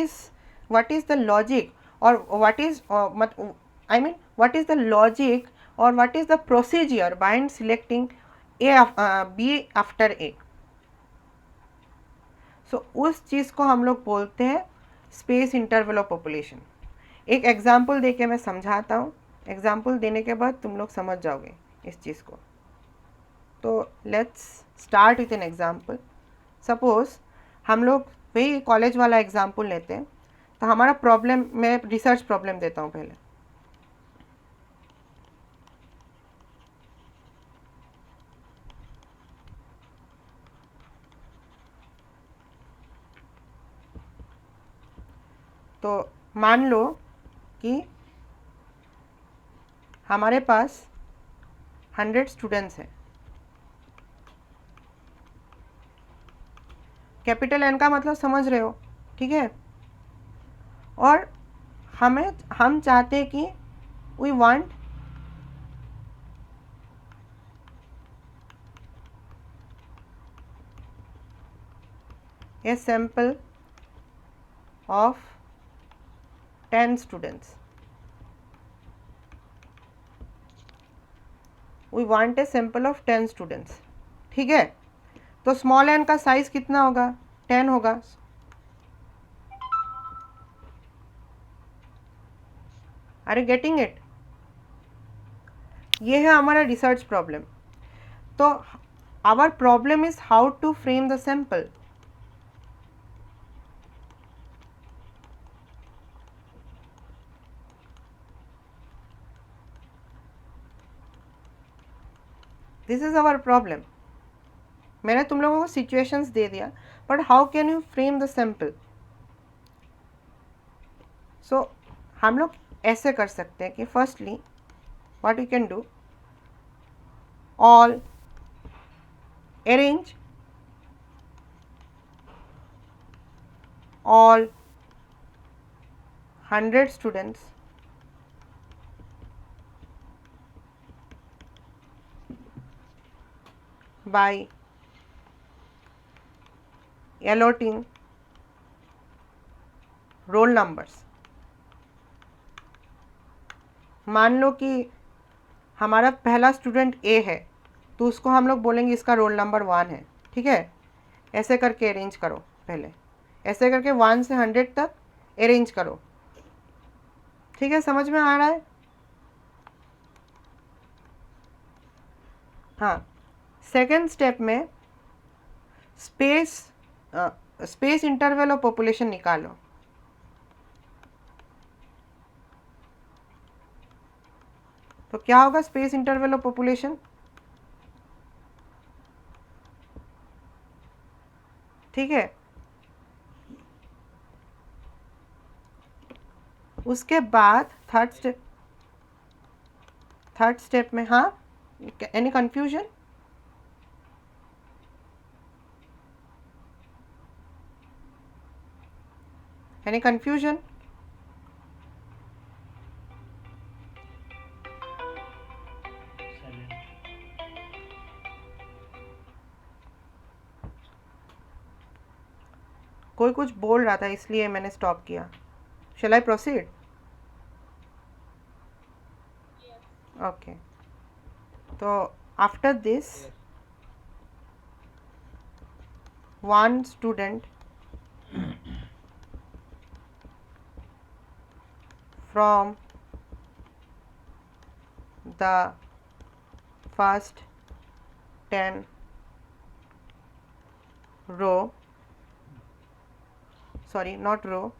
इज़ द लॉजिक, और what is I mean what is the logic और what is the procedure behind selecting A B after A. So उस चीज़ को हम लोग बोलते हैं स्पेस इंटरवल ऑफ पॉपुलेशन. एक एग्जाम्पल दे के मैं समझाता हूँ, एग्जाम्पल देने के बाद तुम लोग समझ जाओगे इस चीज़ को. तो let's start with an example. Suppose हम लोग वही कॉलेज वाला एग्जाम्पल लेते हैं. तो हमारा प्रॉब्लम, मैं रिसर्च प्रॉब्लम देता हूँ पहले. तो मान लो कि हमारे पास 100 स्टूडेंट्स हैं. कैपिटल एन का मतलब समझ रहे हो, ठीक है. और हम चाहते हैं कि we want a sample of 10 students. We want a sample of 10 students, ठीक है. तो स्मॉल एन का साइज कितना होगा, 10 होगा. Are you getting it. ये है हमारा रिसर्च प्रॉब्लम. तो our problem is how to frame the sample. This is our problem. मैंने तुम लोगों को सिचुएशंस दे दिया, but how can you frame the sample. So हम लोग ऐसे कर सकते हैं कि firstly what you can do, all arrange all 100 students by allotting roll numbers. मान लो कि हमारा पहला स्टूडेंट ए है, तो उसको हम लोग बोलेंगे इसका रोल नंबर 1 है, ठीक है. ऐसे करके अरेंज करो, पहले ऐसे करके 1 से 100 तक अरेंज करो, ठीक है. समझ में आ रहा है. हाँ, सेकेंड स्टेप में स्पेस इंटरवल ऑफ पॉपुलेशन निकालो. तो क्या होगा स्पेस इंटरवल ऑफ पॉपुलेशन, ठीक है. उसके बाद थर्ड स्टेप में, हाँ, एनी कंफ्यूजन. Any confusion. कोई कुछ बोल रहा था इसलिए मैंने स्टॉप किया. शैल आई प्रोसीड. ओके. तो after this, one student from the first 10 row, sorry, not row,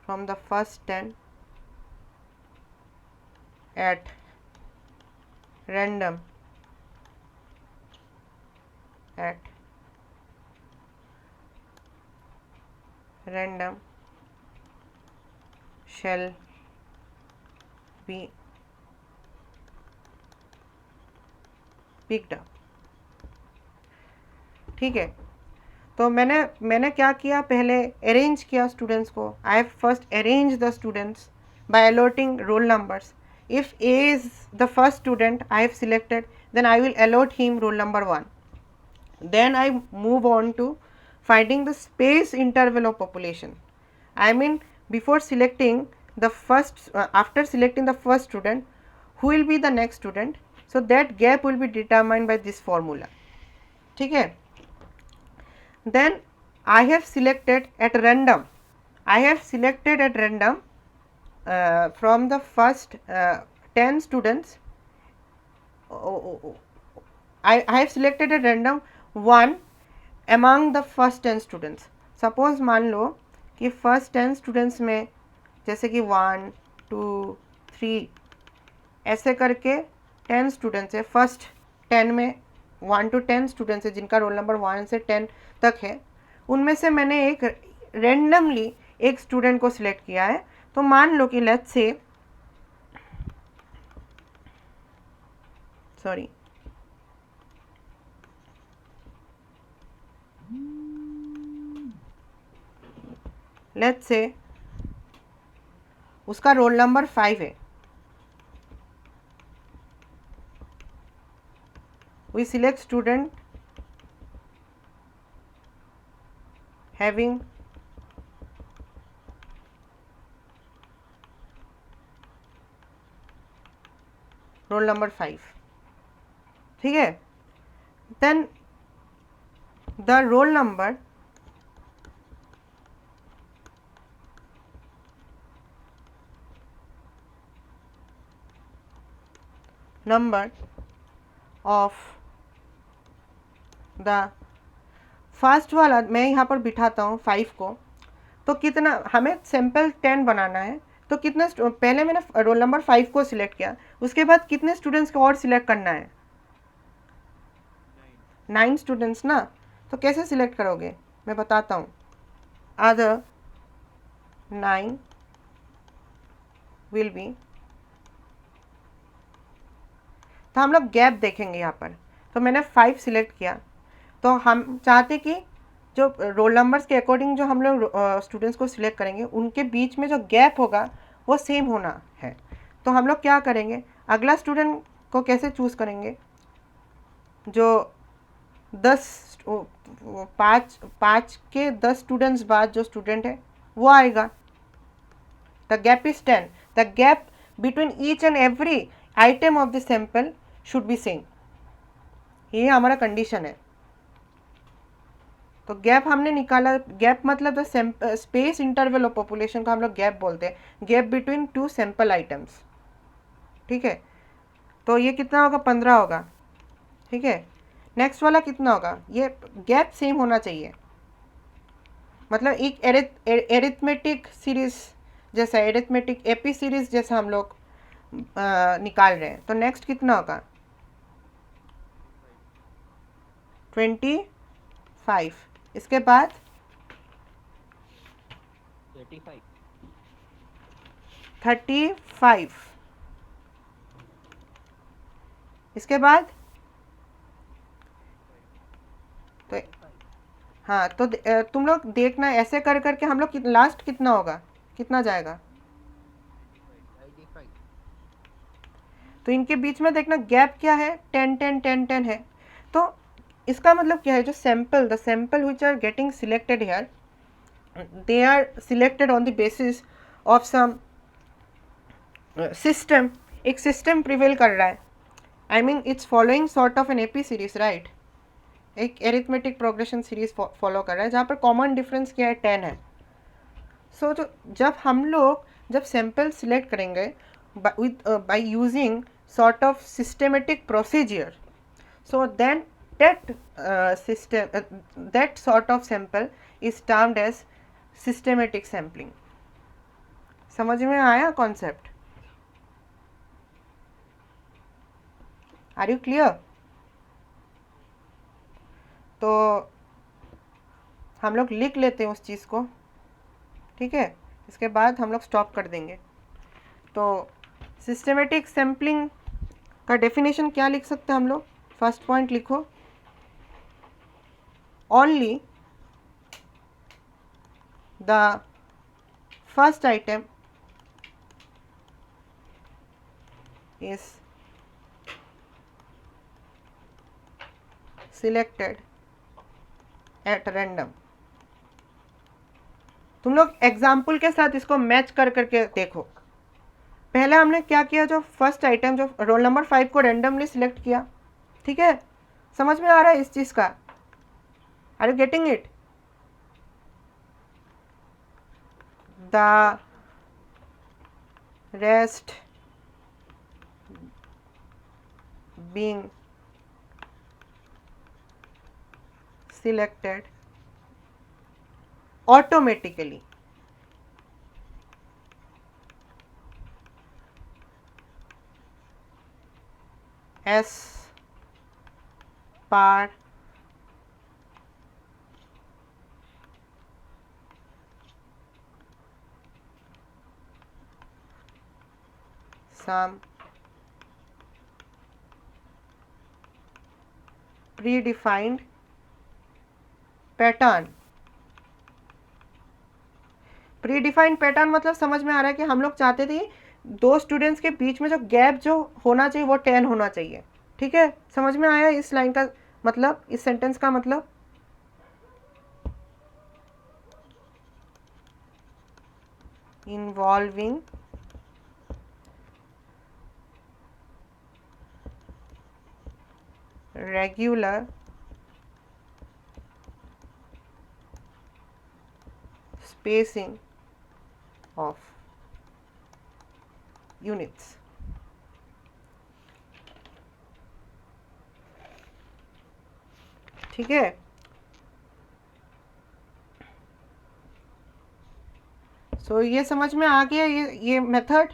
from the first 10 at random at random shall be picked up. ठीक है, तो मैंने क्या किया, पहले अरेंज किया स्टूडेंट्स को. I have first arrange the students by allotting roll numbers. If A is the first student I have selected, then I will allot him roll number 1. Then I move on to finding the space interval of population. I mean, before selecting the first, after selecting the first student, who will be the next student? So that gap will be determined by this formula. ठीक है. Then I have selected at random. I have selected at random from the first 10 students. I have selected at random one among the first 10 students. Suppose मान लो कि first 10 students में जैसे कि 1 2 3 ऐसे करके 10 students है. फर्स्ट 10 में 1 to 10 स्टूडेंट्स है जिनका रोल नंबर 1 से 10 तक है. उनमें से मैंने एक रेंडमली एक स्टूडेंट को सिलेक्ट किया है. तो मान लो कि let's say sorry let's say उसका रोल नंबर 5 है. We select student having roll number 5. ठीक है. Then the roll number of the first वाला मैं यहाँ पर बिठाता हूँ 5 को. तो कितना हमें सैम्पल 10 बनाना है. तो कितने पहले मैंने रोल नंबर 5 को सिलेक्ट किया, उसके बाद कितने स्टूडेंट्स को और सिलेक्ट करना है? 9 स्टूडेंट्स ना. तो कैसे सिलेक्ट करोगे मैं बताता हूँ. अदर 9 विल बी, तो हम लोग गैप देखेंगे यहाँ पर. तो मैंने 5 सिलेक्ट किया. तो हम चाहते कि जो रोल नंबर्स के अकॉर्डिंग जो हम लोग स्टूडेंट्स को सिलेक्ट करेंगे उनके बीच में जो गैप होगा वो सेम होना है. तो हम लोग क्या करेंगे, अगला स्टूडेंट को कैसे चूज़ करेंगे? जो 5 के 10 स्टूडेंट्स बाद जो स्टूडेंट है वो आएगा. The gap is 10. The gap between each and every item of the sample should be same. ये हमारा कंडीशन है. तो गैप हमने निकाला. गैप मतलब the space interval of population का हम लोग गैप बोलते हैं. Gap between 2 sample items. ठीक है. तो ये कितना होगा? 15 होगा. ठीक है. नेक्स्ट वाला कितना होगा? ये गैप सेम होना चाहिए. मतलब एक एरिथमेटिक सीरीज जैसा, एरिथमेटिक एपी सीरीज जैसा हम लोग निकाल रहे हैं. तो नेक्स्ट कितना होगा? 25. इसके बाद 35. इसके बाद तो हाँ, तो तुम लोग देखना ऐसे कर करके हम लोग लास्ट कितना होगा, कितना जाएगा. तो इनके बीच में देखना गैप क्या है, 10 10 10 10 है. तो इसका मतलब क्या है, जो sample the sample which are getting selected here, they are selected on the basis of some system. एक सिस्टम प्रिवेल कर रहा है. I mean it's following sort of an AP series, right. एक एरिथमेटिक प्रोग्रेशन सीरीज फॉलो कर रहा है जहाँ पर कॉमन डिफरेंस क्या है, 10 है. सो तो जब हम लोग जब सैंपल सिलेक्ट करेंगे by using sort of systematic procedure, so then that sort of sample is termed as systematic sampling. समझ में आया कॉन्सेप्ट? Are you clear? तो हम लोग लिख लेते हैं उस चीज़ को, ठीक है, इसके बाद हम लोग स्टॉप कर देंगे। तो सिस्टमेटिक सैम्पलिंग का डेफिनेशन क्या लिख सकते हैं हम लोग? फर्स्ट पॉइंट लिखो, only the first item is selected at random. तुम लोग एग्जाम्पल के साथ इसको मैच कर करके देखो। पहले हमने क्या किया, जो फर्स्ट आइटम जो रोल नंबर 5 को रैंडमली सिलेक्ट किया, ठीक है, समझ में आ रहा है इस चीज़ का? Are you getting it? The rest being selected automatically as per some predefined pattern. Predefined pattern मतलब समझ में आ रहा है कि हम लोग चाहते थे दो स्टूडेंट्स के बीच में जो गैप जो होना चाहिए वो 10 होना चाहिए, ठीक है? समझ में आया इस लाइन का मतलब, इस सेंटेंस का मतलब? Involving regular spacing of units। ठीक है, सो ये समझ में आ गया ये method,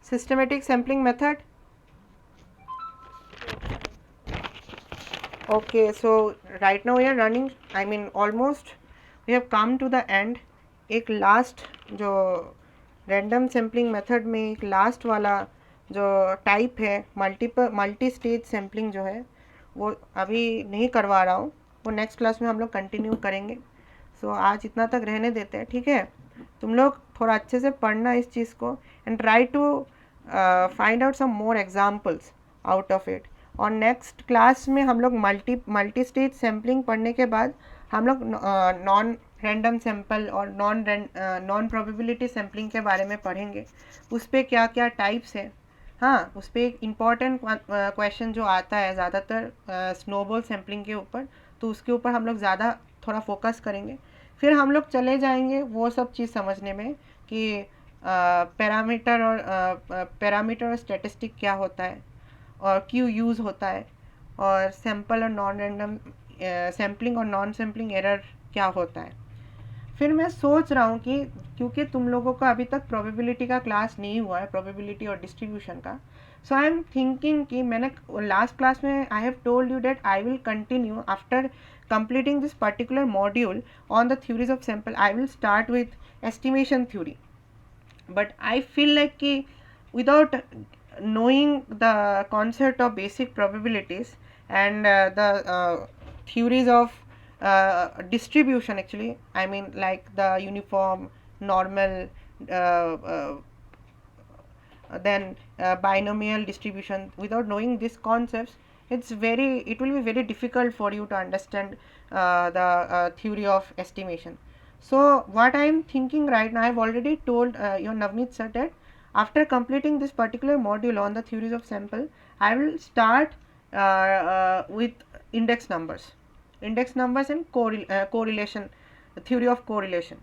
systematic sampling method. Okay, so right now we are running, I mean almost we have come to the end. एक लास्ट जो रैंडम सैम्पलिंग मेथड में एक लास्ट वाला जो टाइप है मल्टी स्टेज सैम्पलिंग जो है वो अभी नहीं करवा रहा हूँ, वो नेक्स्ट क्लास में हम लोग कंटिन्यू करेंगे। सो आज इतना तक रहने देते हैं, ठीक है? तुम लोग थोड़ा अच्छे से पढ़ना इस चीज़ को and try to find out some more examples out of it. और नेक्स्ट क्लास में हम लोग मल्टी स्टेज सैम्पलिंग पढ़ने के बाद हम लोग नॉन रैंडम सैम्पल और नॉन प्रोबेबिलिटी सैम्पलिंग के बारे में पढ़ेंगे, उस पर क्या क्या टाइप्स है। हाँ, उस पर एक इम्पॉर्टेंट क्वेश्चन जो आता है ज़्यादातर स्नोबॉल सैम्पलिंग के ऊपर, तो उसके ऊपर हम लोग ज़्यादा थोड़ा फोकस करेंगे। फिर हम लोग चले जाएंगे वो सब चीज़ समझने में कि पैरामीटर और स्टैटिस्टिक क्या होता है और क्यों यूज़ होता है, और सैम्पल और नॉन रैंडम सैम्पलिंग और नॉन सैम्पलिंग एरर क्या होता है। फिर मैं सोच रहा हूँ कि क्योंकि तुम लोगों का अभी तक प्रोबेबिलिटी का क्लास नहीं हुआ है, प्रोबेबिलिटी और डिस्ट्रीब्यूशन का, सो आई एम थिंकिंग कि मैंने लास्ट क्लास में I have told you that I will continue after completing this particular module on the theories of sample, I will start with estimation theory, but I feel like ki without knowing the concept of basic probabilities and the theories of distribution, actually I mean like the uniform, normal, then binomial distribution, without knowing these concepts it will be very difficult for you to understand the theory of estimation. So what I am thinking right now, I have already told your Navneet sir that after completing this particular module on the theories of sample, I will start with index numbers and correlation, theory of correlation.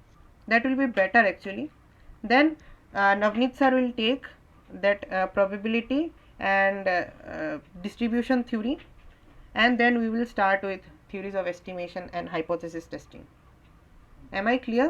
That will be better actually. Then Navneet sir will take that probability and distribution theory, and then we will start with theories of estimation and hypothesis testing. Am I clear?